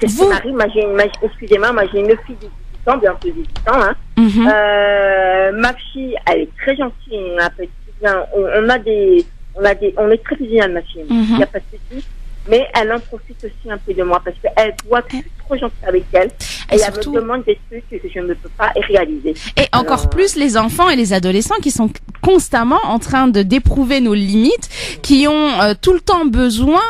excusez-moi, moi j'ai une fille de 18 ans, bientôt 18 ans. Hein. Ma fille, elle est très gentille. On est très fusionnels, ma fille. Il n'y a pas de souci. Mais elle en profite aussi un peu de moi parce qu'elle voit que je suis trop gentille avec elle et elle me demande des trucs que je ne peux pas réaliser. Et encore plus les enfants et les adolescents qui sont constamment en train de d'éprouver nos limites, qui ont tout le temps besoin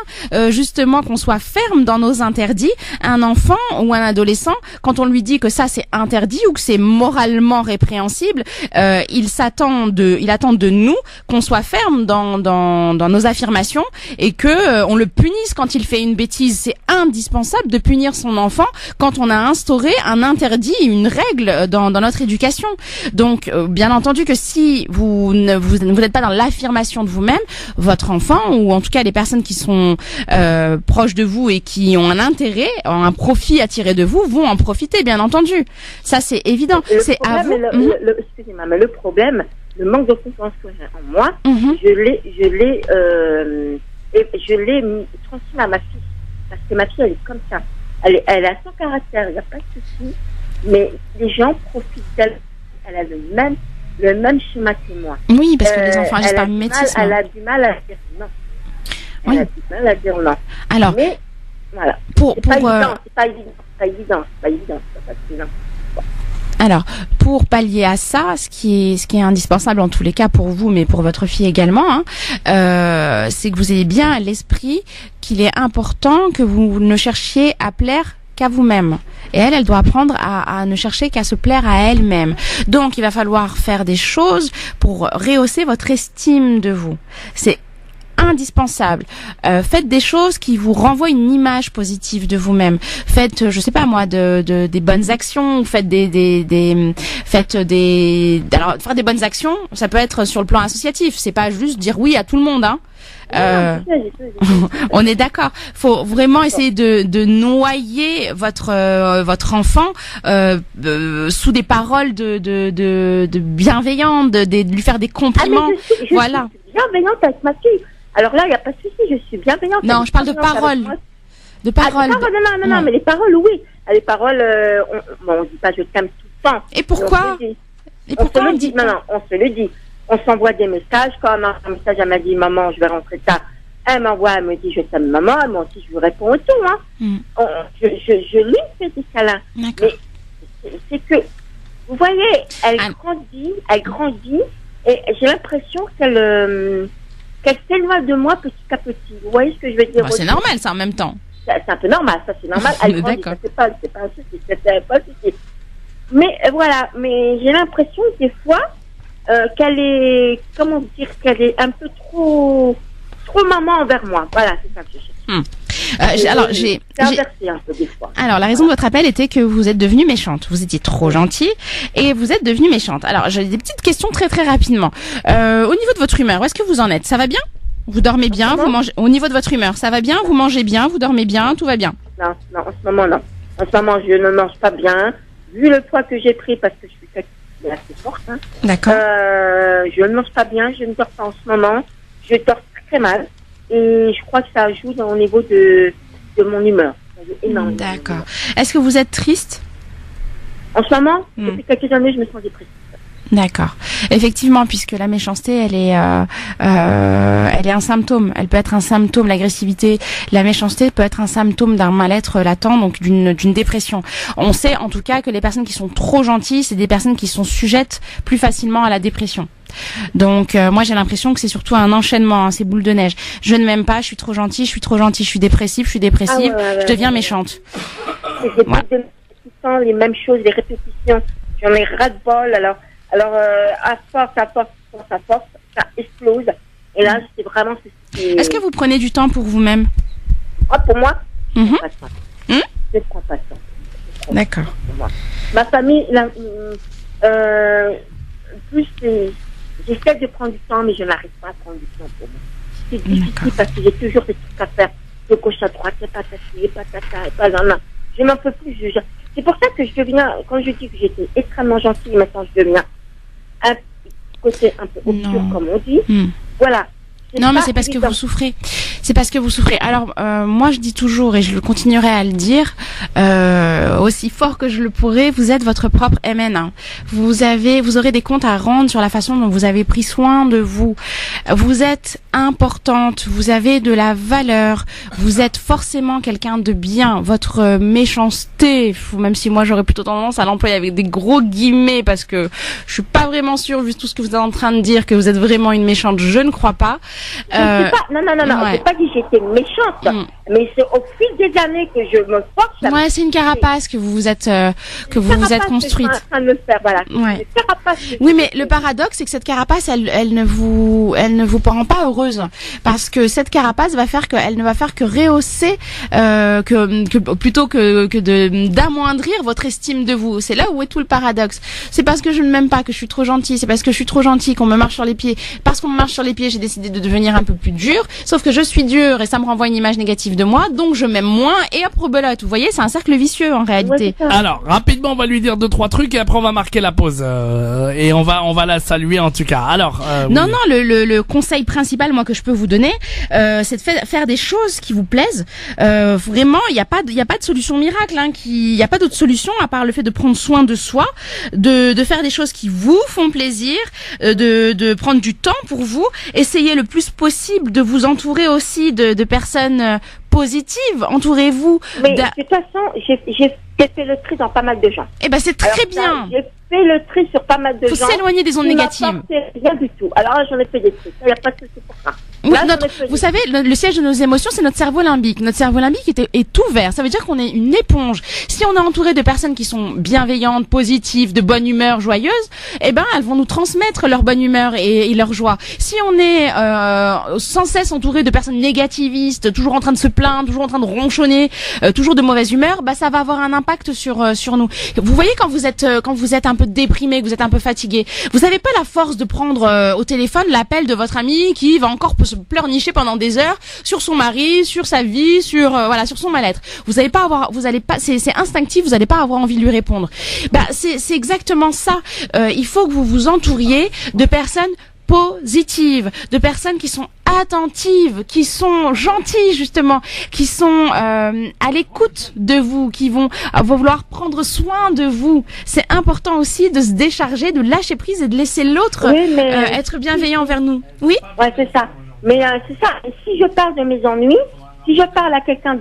justement qu'on soit ferme dans nos interdits. Un enfant ou un adolescent, quand on lui dit que ça c'est interdit ou que c'est moralement répréhensible, il attend de nous qu'on soit ferme dans nos affirmations et que on le punisse quand il fait une bêtise. C'est indispensable de punir son enfant quand on a instauré un interdit, une règle dans notre éducation. Donc, bien entendu que si vous n'êtes pas dans l'affirmation de vous-même, votre enfant, ou en tout cas les personnes qui sont proches de vous et qui ont un intérêt, un profit à tirer de vous, vont en profiter, bien entendu. Ça, c'est évident. C'est à vous. Excusez-moi, mais le problème, le manque de confiance que j'ai en moi, je l'ai transmis à ma fille. Parce que ma fille, elle est comme ça. Elle a son caractère, il n'y a pas de souci. Mais les gens profitent d'elle. Elle a le même schéma que moi. Oui, parce que les enfants agissent par mimétisme. Elle a du mal à dire non. Elle a du mal à dire non. Alors, mais, voilà. C'est pas évident. Alors, pour pallier à ça, ce qui est indispensable en tous les cas pour vous, mais pour votre fille également, hein, c'est que vous ayez bien à l'esprit qu'il est important que vous ne cherchiez à plaire qu'à vous-même. Et elle doit apprendre à ne chercher qu'à se plaire à elle-même. Donc, il va falloir faire des choses pour rehausser votre estime de vous. C'est indispensable. Faites des choses qui vous renvoient une image positive de vous-même. Faites, je sais pas moi, des bonnes actions. Faites alors faire des bonnes actions, ça peut être sur le plan associatif. C'est pas juste dire oui à tout le monde, hein. On est d'accord. Faut vraiment essayer de noyer votre enfant sous des paroles de bienveillantes, de lui faire des compliments. Voilà. Je suis bienveillante avec ma fille. Alors là, il n'y a pas de souci, je suis bienveillante. Non, je parle de paroles. De paroles. Non, mais les paroles, oui. Les paroles, on dit pas je t'aime tout le temps. Et pourquoi? On se le dit. On s'envoie des messages. Quand un message, elle m'a dit, maman, je vais rentrer tard. Elle me dit, je t'aime, maman. Moi aussi, je lui réponds au tout, hein. Je lui fais des câlins. D'accord. Mais c'est que, vous voyez, elle grandit, et j'ai l'impression qu'elle s'éloigne de moi petit à petit. Vous voyez ce que je veux dire? C'est normal, ça, en même temps. C'est un peu normal, ça, c'est normal. Elle grandit, ça, c'est pas un souci, Mais voilà, mais j'ai l'impression des fois qu'elle est, comment dire, qu'elle est un peu trop maman envers moi. Voilà, c'est ça que je cherche. Alors, j'ai inversé un peu des fois. Alors, la raison de votre appel était que vous êtes devenue méchante. Vous étiez trop gentille et vous êtes devenue méchante. Alors, j'ai des petites questions très très rapidement. Au niveau de votre humeur, où est-ce que vous en êtes? Ça va bien? Vous dormez bien? Vous mangez? Au niveau de votre humeur, ça va bien? Vous mangez bien? Vous dormez bien? Tout va bien? Non, en ce moment, non. En ce moment, je ne mange pas bien. Vu le poids que j'ai pris, parce que je suis quelqu'un assez forte, hein. D'accord. Je ne mange pas bien, je ne dors pas en ce moment. Je dors très mal. Et je crois que ça joue au niveau de mon humeur. D'accord. Est-ce que vous êtes triste? En ce moment, depuis quelques années, je me sens dépressive. D'accord. Effectivement, puisque la méchanceté, elle est un symptôme. Elle peut être un symptôme. L'agressivité, la méchanceté peut être un symptôme d'un mal-être latent, donc d'une dépression. On sait en tout cas que les personnes qui sont trop gentilles, c'est des personnes qui sont sujettes plus facilement à la dépression. Donc moi j'ai l'impression que c'est surtout un enchaînement, hein, c'est boule de neige. Je ne m'aime pas, je suis trop gentille, je suis trop gentille, je suis dépressive, je deviens méchante. C'est les mêmes choses, les répétitions. J'en ai ras-le-bol. Alors à force, ça explose. Et là, c'est vraiment... Est-ce que vous prenez du temps pour vous-même? Pour moi, je ne prends pas ça. Je ne prends pas ça. D'accord. Ma famille, plus j'essaie de prendre du temps, mais je n'arrive pas à prendre du temps pour moi. C'est difficile parce que j'ai toujours des trucs à faire. De gauche à droite, et pas là. Je n'en peux plus. C'est pour ça que je deviens, quand je dis que j'étais extrêmement gentille, maintenant je deviens un côté un peu obscur, comme on dit. Voilà. Non, mais c'est parce que vous souffrez. C'est parce que vous souffrez. Alors, moi, je dis toujours, et je continuerai à le dire, aussi fort que je le pourrai, vous êtes votre propre MN1. Vous aurez des comptes à rendre sur la façon dont vous avez pris soin de vous. Vous êtes importante, vous avez de la valeur, vous êtes forcément quelqu'un de bien. Votre méchanceté, même si moi j'aurais plutôt tendance à l'employer avec des gros guillemets, parce que je suis pas vraiment sûre, vu tout ce que vous êtes en train de dire, que vous êtes vraiment une méchante, je ne crois pas. Non, j'ai pas dit que j'étais méchante, mais c'est au fil des années que je me force. Ouais, c'est une carapace que vous vous êtes construite. Que je suis en train de me faire, voilà. Ouais. Oui, mais le paradoxe, c'est que cette carapace, elle ne vous rend pas heureuse, parce que cette carapace va faire qu'elle ne va faire que rehausser, plutôt que d'amoindrir votre estime de vous. C'est là où est tout le paradoxe. C'est parce que je ne m'aime pas que je suis trop gentille. C'est parce que je suis trop gentille qu'on me marche sur les pieds. Parce qu'on me marche sur les pieds, j'ai décidé de devenir un peu plus dure. Sauf que je suis dure et ça me renvoie une image négative de moi, donc je m'aime moins et hop, rebelote. Vous voyez, c'est un cercle vicieux en réalité. Ouais, alors, rapidement, on va lui dire 2-3 trucs et après on va marquer la pause. Et on va la saluer en tout cas. Alors, non, le conseil principal, moi, que je peux vous donner, c'est de faire des choses qui vous plaisent. Vraiment, il y a pas de solution miracle, hein, il y a pas d'autre solution à part le fait de prendre soin de soi, de faire des choses qui vous font plaisir, de prendre du temps pour vous. Essayez le plus possible de vous entourer aussi de personnes positives. Entourez-vous. Mais de toute façon, j'ai fait le tri dans pas mal de gens. Eh ben, c'est très bien. J'ai fait le tri sur pas mal de gens. Faut s'éloigner des ondes négatives. Rien du tout. Alors là, j'en ai fait des trucs. Il n'y a pas de souci pour ça. Oui, Là, j'aurais fait- vous savez, le siège de nos émotions, c'est notre cerveau limbique. Notre cerveau limbique est ouvert. Ça veut dire qu'on est une éponge. Si on est entouré de personnes qui sont bienveillantes, positives, de bonne humeur, joyeuses, eh ben, elles vont nous transmettre leur bonne humeur et leur joie. Si on est sans cesse entouré de personnes négativistes, toujours en train de se plaindre, toujours en train de ronchonner, toujours de mauvaise humeur, bah ça va avoir un impact sur nous. Vous voyez quand vous êtes un peu déprimé, que vous êtes un peu fatigué, vous n'avez pas la force de prendre au téléphone l'appel de votre ami qui va encore se pleurnicher pendant des heures sur son mari, sur sa vie, sur son mal-être. C'est instinctif, vous n'allez pas avoir envie de lui répondre. Bah c'est exactement ça. Il faut que vous vous entouriez de personnes positives, de personnes qui sont attentives, qui sont gentilles justement, qui sont à l'écoute de vous, qui vont vouloir prendre soin de vous. C'est important aussi de se décharger, de lâcher prise et de laisser l'autre être bienveillant envers nous. Oui. Ouais, c'est ça. Mais c'est ça. Et si je parle de mes ennuis, si je parle à quelqu'un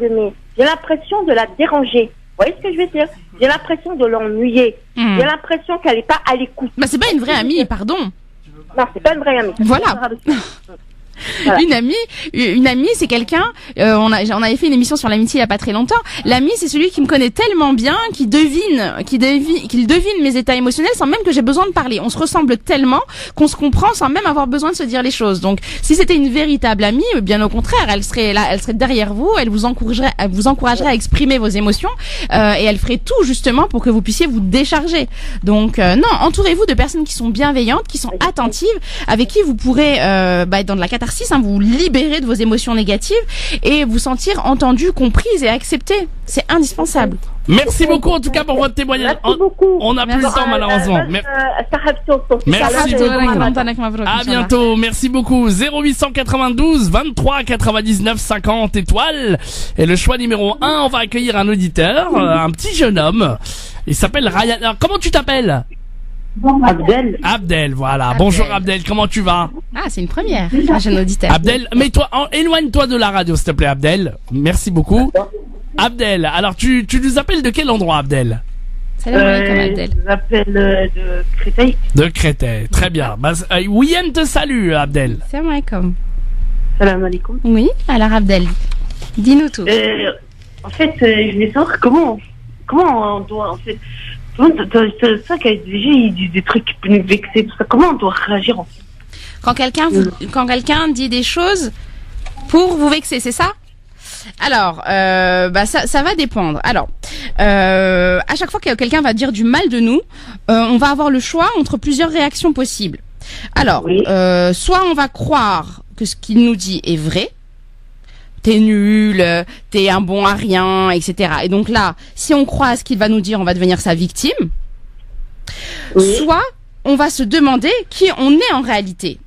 j'ai l'impression de la déranger. Vous voyez ce que je veux dire? J'ai l'impression de l'ennuyer. J'ai l'impression qu'elle n'est pas à l'écoute. Bah c'est pas une vraie amie, pardon. Non, c'est pas une vraie amie. Voilà. Voilà. Une amie, c'est quelqu'un. On avait fait une émission sur l'amitié il y a pas très longtemps. L'ami, c'est celui qui me connaît tellement bien, qu'il devine mes états émotionnels sans même que j'ai besoin de parler. On se ressemble tellement qu'on se comprend sans même avoir besoin de se dire les choses. Donc, si c'était une véritable amie, bien au contraire, elle serait là, elle serait derrière vous, elle vous encouragerait à exprimer vos émotions et elle ferait tout justement pour que vous puissiez vous décharger. Donc, non, entourez-vous de personnes qui sont bienveillantes, qui sont attentives, avec qui vous pourrez être dans de la catharsis, vous libérer de vos émotions négatives et vous sentir entendu, comprise et acceptée. C'est indispensable. Merci beaucoup en tout cas pour votre témoignage. Merci beaucoup. On n'a plus le temps malheureusement. Merci beaucoup. À bientôt. Merci beaucoup. 0892 23 99 50 étoiles. Et le choix numéro 1, on va accueillir un auditeur, un petit jeune homme. Il s'appelle Ryan. Alors, comment tu t'appelles? Abdel, voilà. Abdel. Bonjour Abdel, comment tu vas? Ah, c'est une première. Un jeune auditeur. Abdel, éloigne-toi de la radio s'il te plaît Abdel. Merci beaucoup. Abdel, alors tu nous appelles de quel endroit Abdel? Salam alaikum Abdel. Je m'appelle de Créteil. De Créteil, très bien. Wiyem te salue Abdel. Salam alaikum. Salam alaikum. Oui, alors Abdel, dis-nous tout. En fait, je voulais savoir comment on doit, en fait, c'est ça qui a déjà des trucs qui peuvent nous vexer, tout ça. Comment on doit réagir en fait? Quand quelqu'un dit des choses pour vous vexer, c'est ça? Alors, ça va dépendre. Alors, à chaque fois que quelqu'un va dire du mal de nous, on va avoir le choix entre plusieurs réactions possibles. Alors, oui. Soit on va croire que ce qu'il nous dit est vrai. T'es nul, t'es un bon à rien, etc. Et donc là, si on croit à ce qu'il va nous dire, on va devenir sa victime. Oui. Soit on va se demander qui on est en réalité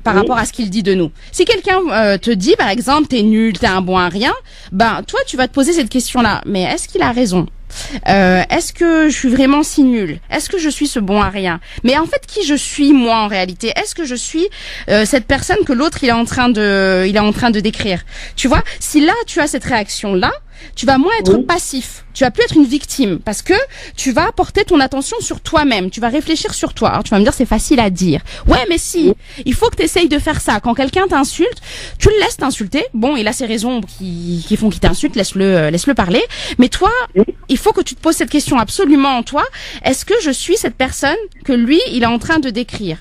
par rapport à ce qu'il dit de nous. Si quelqu'un te dit, par exemple, t'es nul, t'es un bon à rien, ben toi, tu vas te poser cette question-là. Mais est-ce qu'il a raison? Est-ce que je suis vraiment si nulle? Est-ce que je suis ce bon à rien? Mais en fait, qui je suis moi en réalité? Est-ce que je suis cette personne que l'autre il est en train de décrire? Tu vois, si là tu as cette réaction là, tu vas moins être passif. Tu vas plus être une victime parce que tu vas porter ton attention sur toi-même. Tu vas réfléchir sur toi. Alors tu vas me dire c'est facile à dire. Ouais, mais si. Il faut que tu essayes de faire ça. Quand quelqu'un t'insulte, tu le laisses t'insulter. Bon, il a ses raisons qui font qu'il t'insulte. Laisse-le parler. Mais toi, il faut que tu te poses cette question absolument en toi. Est-ce que je suis cette personne que lui, il est en train de décrire?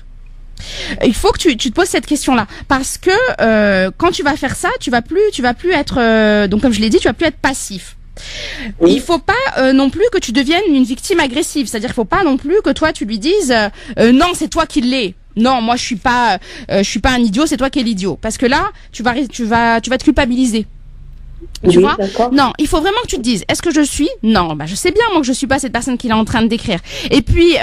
Il faut que tu te poses cette question-là parce que quand tu vas faire ça, tu vas plus être donc comme je l'ai dit, tu vas plus être passif. Oui. Il faut pas non plus que tu deviennes une victime agressive, c'est-à-dire qu'il faut pas non plus que toi tu lui dises non, c'est toi qui l'es. Non, moi je suis pas un idiot, c'est toi qui es l'idiot parce que là, tu vas te culpabiliser. Tu vois? Non, il faut vraiment que tu te dises, est-ce que je suis? Non, je sais bien moi que je suis pas cette personne qu'il est en train de décrire. Et puis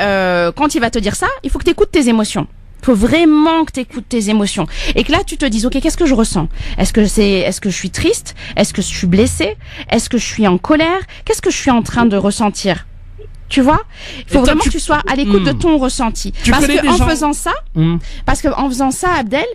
quand il va te dire ça, il faut que tu écoutes tes émotions. Il faut vraiment que tu écoutes tes émotions et que là tu te dises OK, qu'est-ce que je ressens? Est-ce que je suis triste? Est-ce que je suis blessée? Est-ce que je suis en colère? Qu'est-ce que je suis en train de ressentir? Tu vois? Il faut Et toi, vraiment tu- que tu sois à l'écoute de ton ressenti. Tu Parce connais que des en gens- faisant ça, Abdel,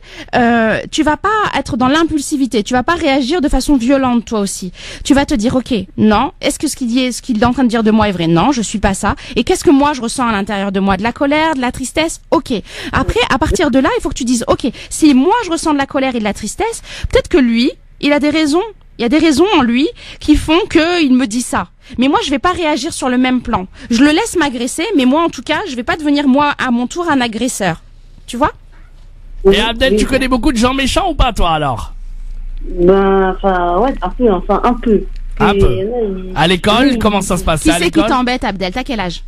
tu vas pas être dans l'impulsivité. Tu vas pas réagir de façon violente, toi aussi. Tu vas te dire, ok, non. Est-ce que ce qu'il est en train de dire de moi est vrai? Non, je suis pas ça. Et qu'est-ce que moi je ressens à l'intérieur de moi? De la colère, de la tristesse? Ok. Après, à partir de là, il faut que tu dises, ok, si moi je ressens de la colère et de la tristesse, peut-être que lui, il a des raisons. Il y a des raisons en lui qui font qu'il me dit ça. Mais moi, je vais pas réagir sur le même plan. Je le laisse m'agresser, mais moi, en tout cas, je vais pas devenir, moi, à mon tour, un agresseur. Tu vois? Et Abdel, tu connais beaucoup de gens méchants ou pas, toi, alors? Ben, enfin, ouais, un peu. Un Et peu. là, À l'école, oui. comment ça se passe Qui à c'est qui l'école? t'embête, Abdel? T'as quel âge?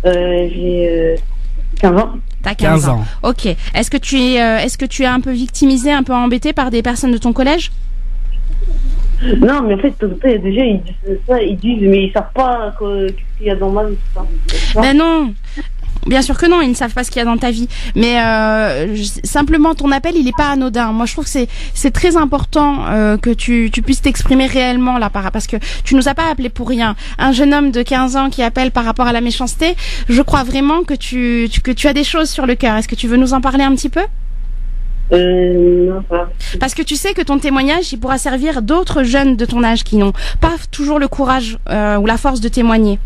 J'ai 15 ans. T'as 15 ans. ans. Ok. Est-ce que tu es un peu victimisé, un peu embêté par des personnes de ton collège? Non, mais en fait, déjà, ils disent ça, mais ils savent pas qu'est-ce qu'il y a dans ma vie, tout ça. Ben non. Bien sûr que non, ils ne savent pas ce qu'il y a dans ta vie. Mais simplement, ton appel, il est pas anodin. Moi, je trouve que c'est très important que tu puisses t'exprimer réellement là, parce que tu nous as pas appelé pour rien. Un jeune homme de 15 ans qui appelle par rapport à la méchanceté, je crois vraiment que tu as des choses sur le cœur. Est-ce que tu veux nous en parler un petit peu? Non, pas. Parce que tu sais que ton témoignage, il pourra servir d'autres jeunes de ton âge qui n'ont pas toujours le courage ou la force de témoigner.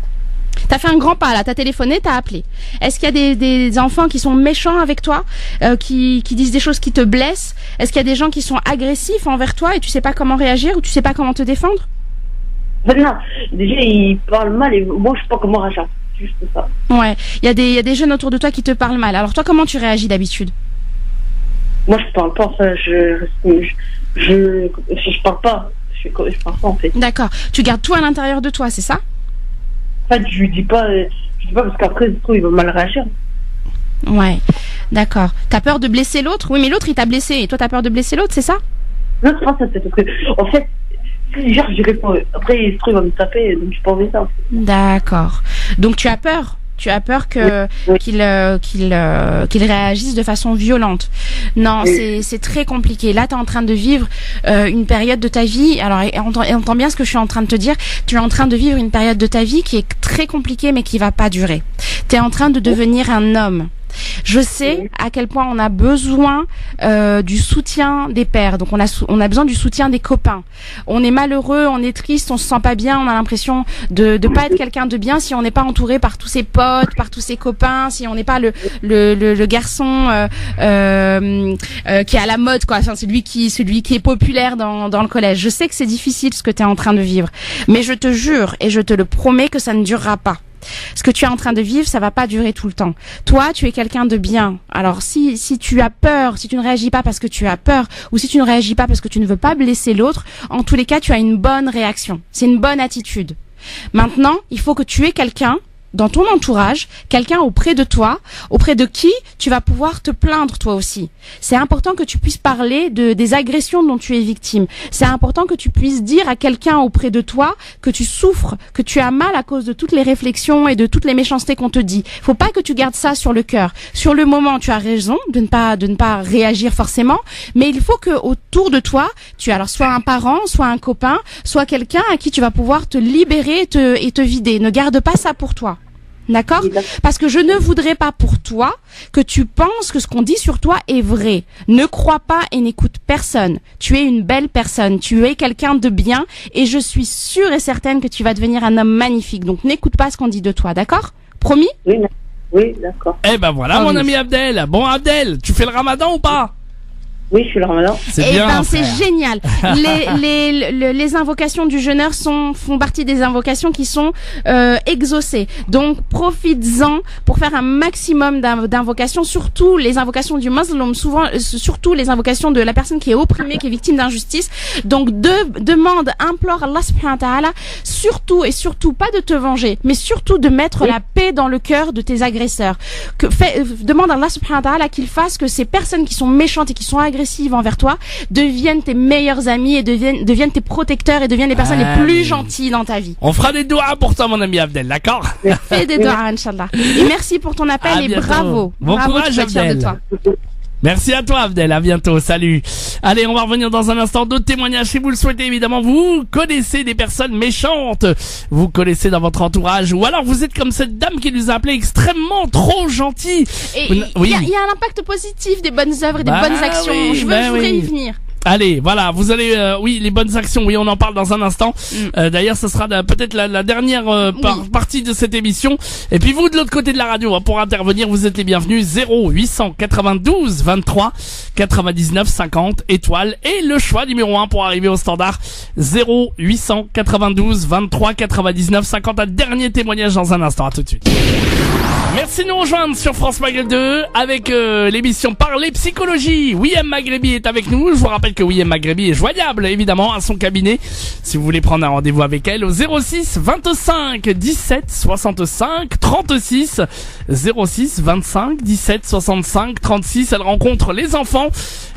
T'as fait un grand pas là, t'as téléphoné, t'as appelé. Est-ce qu'il y a des enfants qui sont méchants avec toi, qui disent des choses qui te blessent? Est-ce qu'il y a des gens qui sont agressifs envers toi et tu sais pas comment réagir ou tu sais pas comment te défendre? En fait, non, déjà, ils parlent mal et moi, je sais pas comment réagir. C'est juste ça. Ouais, il y a des jeunes autour de toi qui te parlent mal. Alors toi, comment tu réagis d'habitude? Moi, je parle pas, enfin, je parle pas. Je parle pas, en fait. D'accord. Tu gardes tout à l'intérieur de toi, c'est ça? En fait, je dis pas parce qu'après, du coup, il va mal réagir. Ouais, d'accord. T'as peur de blesser l'autre? Oui, mais l'autre, il t'a blessé et toi, t'as peur de blesser l'autre, c'est ça? Non, c'est pas ça, c'est parce que, en fait, si genre, je réponds, après, il va me taper, donc je peux enlever ça. En fait. D'accord. Donc tu as peur? Tu as peur que Oui. qu'il réagisse de façon violente. Non, Oui. c'est très compliqué. Là, tu es en train de vivre une période de ta vie. Alors, et entends bien ce que je suis en train de te dire. Tu es en train de vivre une période de ta vie qui est très compliquée, mais qui va pas durer. Tu es en train de devenir un homme. Je sais à quel point on a besoin du soutien des pères. Donc on a besoin du soutien des copains. On est malheureux, on est triste, on se sent pas bien, on a l'impression de pas être quelqu'un de bien si on n'est pas entouré par tous ses potes, par tous ses copains, si on n'est pas le garçon qui est à la mode quoi. Enfin celui qui est populaire dans le collège. Je sais que c'est difficile ce que tu es en train de vivre, mais je te jure et je te le promets que ça ne durera pas. Ce que tu es en train de vivre, ça va pas durer tout le temps. Toi, tu es quelqu'un de bien. Alors, si tu as peur, si tu ne réagis pas parce que tu as peur, ou si tu ne réagis pas parce que tu ne veux pas blesser l'autre, en tous les cas, tu as une bonne réaction. C'est une bonne attitude. Maintenant, il faut que tu aies quelqu'un dans ton entourage, quelqu'un auprès de toi, auprès de qui tu vas pouvoir te plaindre toi aussi. C'est important que tu puisses parler des agressions dont tu es victime. C'est important que tu puisses dire à quelqu'un auprès de toi que tu souffres, que tu as mal à cause de toutes les réflexions et de toutes les méchancetés qu'on te dit. Faut pas que tu gardes ça sur le cœur. Sur le moment, tu as raison de ne pas réagir forcément, mais il faut que autour de toi, tu as alors soit un parent, soit un copain, soit quelqu'un à qui tu vas pouvoir te libérer et te vider. Ne garde pas ça pour toi. D'accord? Parce que je ne voudrais pas pour toi que tu penses que ce qu'on dit sur toi est vrai. Ne crois pas et n'écoute personne. Tu es une belle personne. Tu es quelqu'un de bien et je suis sûre et certaine que tu vas devenir un homme magnifique. Donc n'écoute pas ce qu'on dit de toi. D'accord? Promis? Oui, d'accord. Eh ben voilà, mon ami Abdel. Bon, Abdel, tu fais le ramadan ou pas? Oui, je suis le ramadan. C'est Eh bien, ben, c'est frère. génial. Les invocations du jeûneur font partie des invocations qui sont exaucées. Donc, profites-en pour faire un maximum d'invocations, surtout les invocations du musulman, surtout les invocations de la personne qui est opprimée, qui est victime d'injustice. Donc, demande, implore Allah subhanahu wa ta'ala, surtout et surtout pas de te venger, mais surtout de mettre la paix dans le cœur de tes agresseurs. Demande à Allah subhanahu wa ta'ala qu'il fasse que ces personnes qui sont méchantes et qui sont agressives envers toi deviennent tes meilleurs amis et deviennent tes protecteurs et deviennent les personnes les plus gentilles dans ta vie. On fera des doigts pour toi, mon ami Abdel, d'accord? Fais des doigts, Inch'Allah. Et merci pour ton appel À et bientôt. bravo. Bon bravo, courage, tu vas être fier de Abdel. toi. Merci à toi Abdel, à bientôt, salut. Allez, on va revenir dans un instant d'autres témoignages si vous le souhaitez évidemment. Vous connaissez des personnes méchantes, vous connaissez dans votre entourage, ou alors vous êtes comme cette dame qui nous a appelé extrêmement trop gentille. Et il y a un impact positif des bonnes œuvres et des bonnes actions. Oui, je voudrais y venir. Allez, voilà, vous allez, oui, les bonnes actions, oui, on en parle dans un instant. D'ailleurs, ce sera peut-être la dernière partie de cette émission. Et puis vous, de l'autre côté de la radio, pour intervenir, vous êtes les bienvenus. 0892 23 99 50 étoiles et le choix numéro 1 pour arriver au standard. 0892 23 99 50. Un dernier témoignage dans un instant. À tout de suite. Merci de nous rejoindre sur France Maghreb 2 avec l'émission Parler Psychologie. Wiem Maghrebi est avec nous. Je vous rappelle que Wiem Maghrebi est joignable évidemment à son cabinet si vous voulez prendre un rendez-vous avec elle au 06 25 17 65 36 06 25 17 65 36. Elle rencontre les enfants,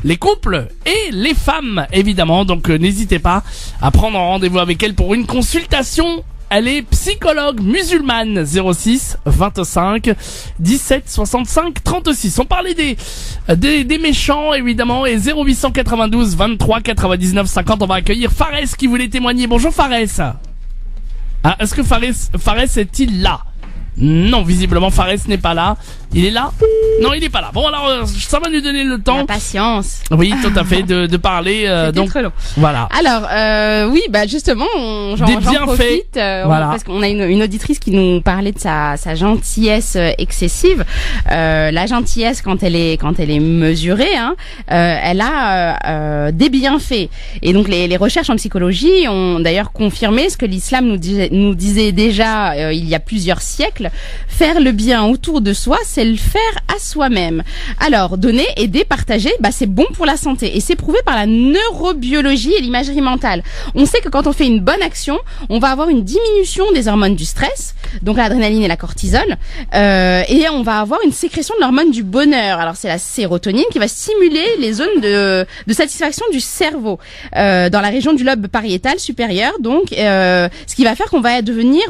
les couples et les femmes évidemment. Donc n'hésitez pas à prendre un rendez-vous avec elle pour une consultation. Elle est psychologue musulmane. 06 25 17 65 36. On parlait des méchants évidemment et 0892 23 99 50. On va accueillir Fares qui voulait témoigner. Bonjour Fares. Ah, est-ce que Fares est-il là? Non, visiblement Fares n'est pas là. Il est là? Non, il n'est pas là. Bon, alors ça va nous donner le temps. La patience. Oui, tout à fait, de parler. Donc très long. Voilà. Alors, oui, bah justement, j'en profite voilà. parce qu'on a une auditrice qui nous parlait de sa gentillesse excessive. La gentillesse quand elle est mesurée, hein, elle a des bienfaits. Et donc les recherches en psychologie ont d'ailleurs confirmé ce que l'islam nous disait déjà il y a plusieurs siècles. Faire le bien autour de soi, c'est le faire à soi-même. Alors, donner, aider, partager, bah c'est bon pour la santé et c'est prouvé par la neurobiologie et l'imagerie mentale. On sait que quand on fait une bonne action, on va avoir une diminution des hormones du stress, donc l'adrénaline et la cortisol, et on va avoir une sécrétion de l'hormone du bonheur. Alors c'est la sérotonine qui va stimuler les zones de satisfaction du cerveau dans la région du lobe pariétal supérieur. Donc, ce qui va faire qu'on va devenir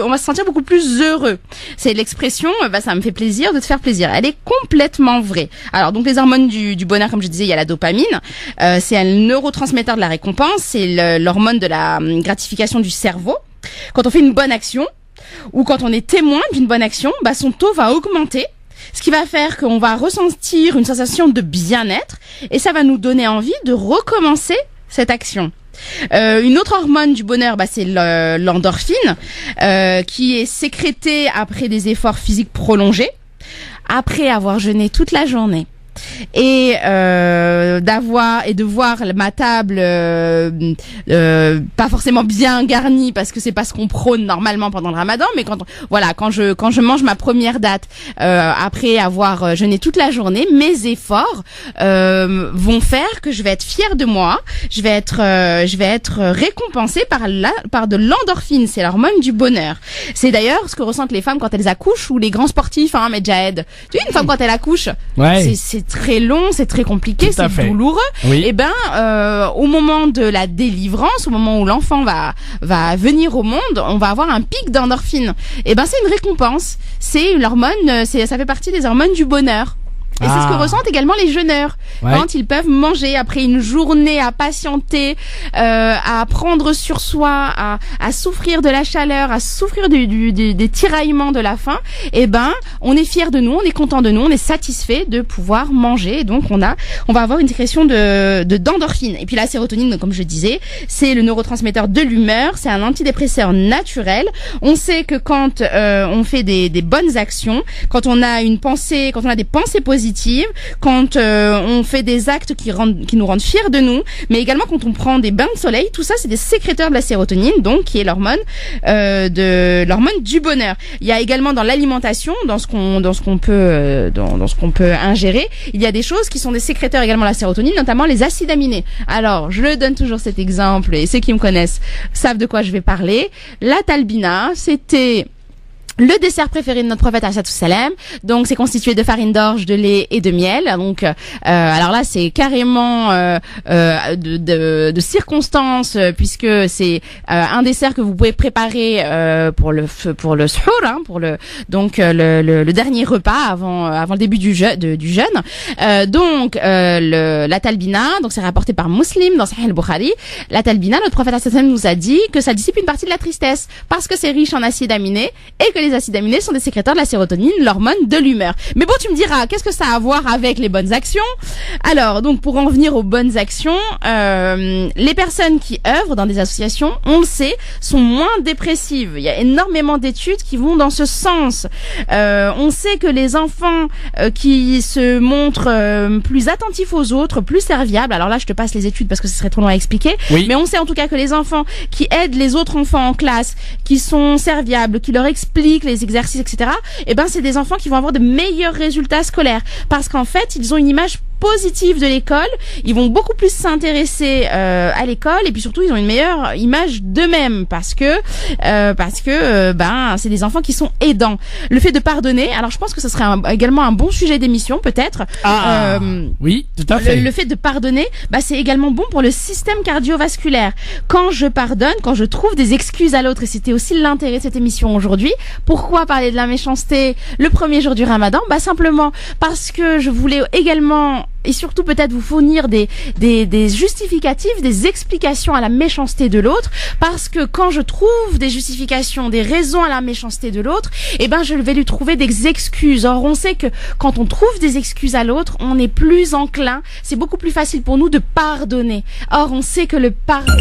on va se sentir beaucoup plus heureux. C'est l'expression, ça me fait plaisir de te faire plaisir. Elle est complètement vraie. Alors donc les hormones du bonheur, comme je disais, il y a la dopamine, c'est un neurotransmetteur de la récompense, c'est l'hormone de la gratification du cerveau. Quand on fait une bonne action ou quand on est témoin d'une bonne action, bah son taux va augmenter. Ce qui va faire qu'on va ressentir une sensation de bien-être et ça va nous donner envie de recommencer cette action. Une autre hormone du bonheur, bah, c'est l'endorphine, qui est sécrétée après des efforts physiques prolongés, après avoir jeûné toute la journée. Et de voir ma table pas forcément bien garnie parce que c'est pas ce qu'on prône normalement pendant le Ramadan, mais quand je mange ma première date après avoir jeûné toute la journée, mes efforts vont faire que je vais être fière de moi, je vais être récompensée par de l'endorphine, c'est l'hormone du bonheur. C'est d'ailleurs ce que ressentent les femmes quand elles accouchent ou les grands sportifs, hein, Medjahed. Tu vois, une femme quand elle accouche, ouais. C'est très long, c'est très compliqué, c'est douloureux. Oui. Et au moment de la délivrance, au moment où l'enfant va venir au monde, on va avoir un pic d'endorphine. Et c'est une récompense. C'est l'hormone, ça fait partie des hormones du bonheur. Et c'est ce que ressentent également les jeûneurs quand ils peuvent manger après une journée à patienter, à prendre sur soi, à souffrir de la chaleur, à souffrir des tiraillements de la faim. On est fier de nous, on est content de nous, on est satisfait de pouvoir manger. Et donc on va avoir une sécrétion d'endorphine. Et puis la sérotonine, donc, comme je disais, c'est le neurotransmetteur de l'humeur, c'est un antidépresseur naturel. On sait que quand on fait des bonnes actions, quand on a des pensées positives, quand on fait des actes qui nous rendent fiers de nous, mais également quand on prend des bains de soleil, tout ça c'est des sécréteurs de la sérotonine, donc qui est l'hormone du bonheur. Il y a également dans l'alimentation, dans ce qu'on peut ingérer, il y a des choses qui sont des sécréteurs également de la sérotonine, notamment les acides aminés. Alors, je donne toujours cet exemple et ceux qui me connaissent savent de quoi je vais parler. La Talbina, c'était le dessert préféré de notre prophète alayhi salam. Donc c'est constitué de farine d'orge, de lait et de miel. Donc alors là c'est carrément de circonstances puisque c'est un dessert que vous pouvez préparer pour le suhour, hein, le dernier repas avant le début du jeûne. Donc la talbina, donc c'est rapporté par Muslim dans Sahih al-Bukhari. La talbina, notre prophète alayhi salam nous a dit que ça dissipe une partie de la tristesse parce que c'est riche en acides aminés et que les acides aminés sont des sécréteurs de la sérotonine, l'hormone de l'humeur. Mais bon, tu me diras, qu'est-ce que ça a à voir avec les bonnes actions? Alors, donc, pour en venir aux bonnes actions, les personnes qui œuvrent dans des associations, on le sait, sont moins dépressives. Il y a énormément d'études qui vont dans ce sens. On sait que les enfants qui se montrent plus attentifs aux autres, plus serviables, alors là, je te passe les études parce que ce serait trop long à expliquer, oui. Mais on sait en tout cas que les enfants qui aident les autres enfants en classe, qui sont serviables, qui leur expliquent les exercices, etc., eh ben, c'est des enfants qui vont avoir de meilleurs résultats scolaires. Parce qu'en fait, ils ont une image positive de l'école, ils vont beaucoup plus s'intéresser à l'école et puis surtout ils ont une meilleure image d'eux-mêmes parce que c'est des enfants qui sont aidants. Le fait de pardonner, alors je pense que ce serait également un bon sujet d'émission peut-être. Oui, tout à fait. Le fait de pardonner, c'est également bon pour le système cardiovasculaire. Quand je pardonne, quand je trouve des excuses à l'autre, et c'était aussi l'intérêt de cette émission aujourd'hui, pourquoi parler de la méchanceté le premier jour du Ramadan? Simplement parce que je voulais également et surtout peut-être vous fournir des justificatifs, des explications à la méchanceté de l'autre, parce que quand je trouve des justifications, des raisons à la méchanceté de l'autre, je vais lui trouver des excuses. Or, on sait que quand on trouve des excuses à l'autre, on est plus enclin, c'est beaucoup plus facile pour nous de pardonner. Or, on sait que le pardon...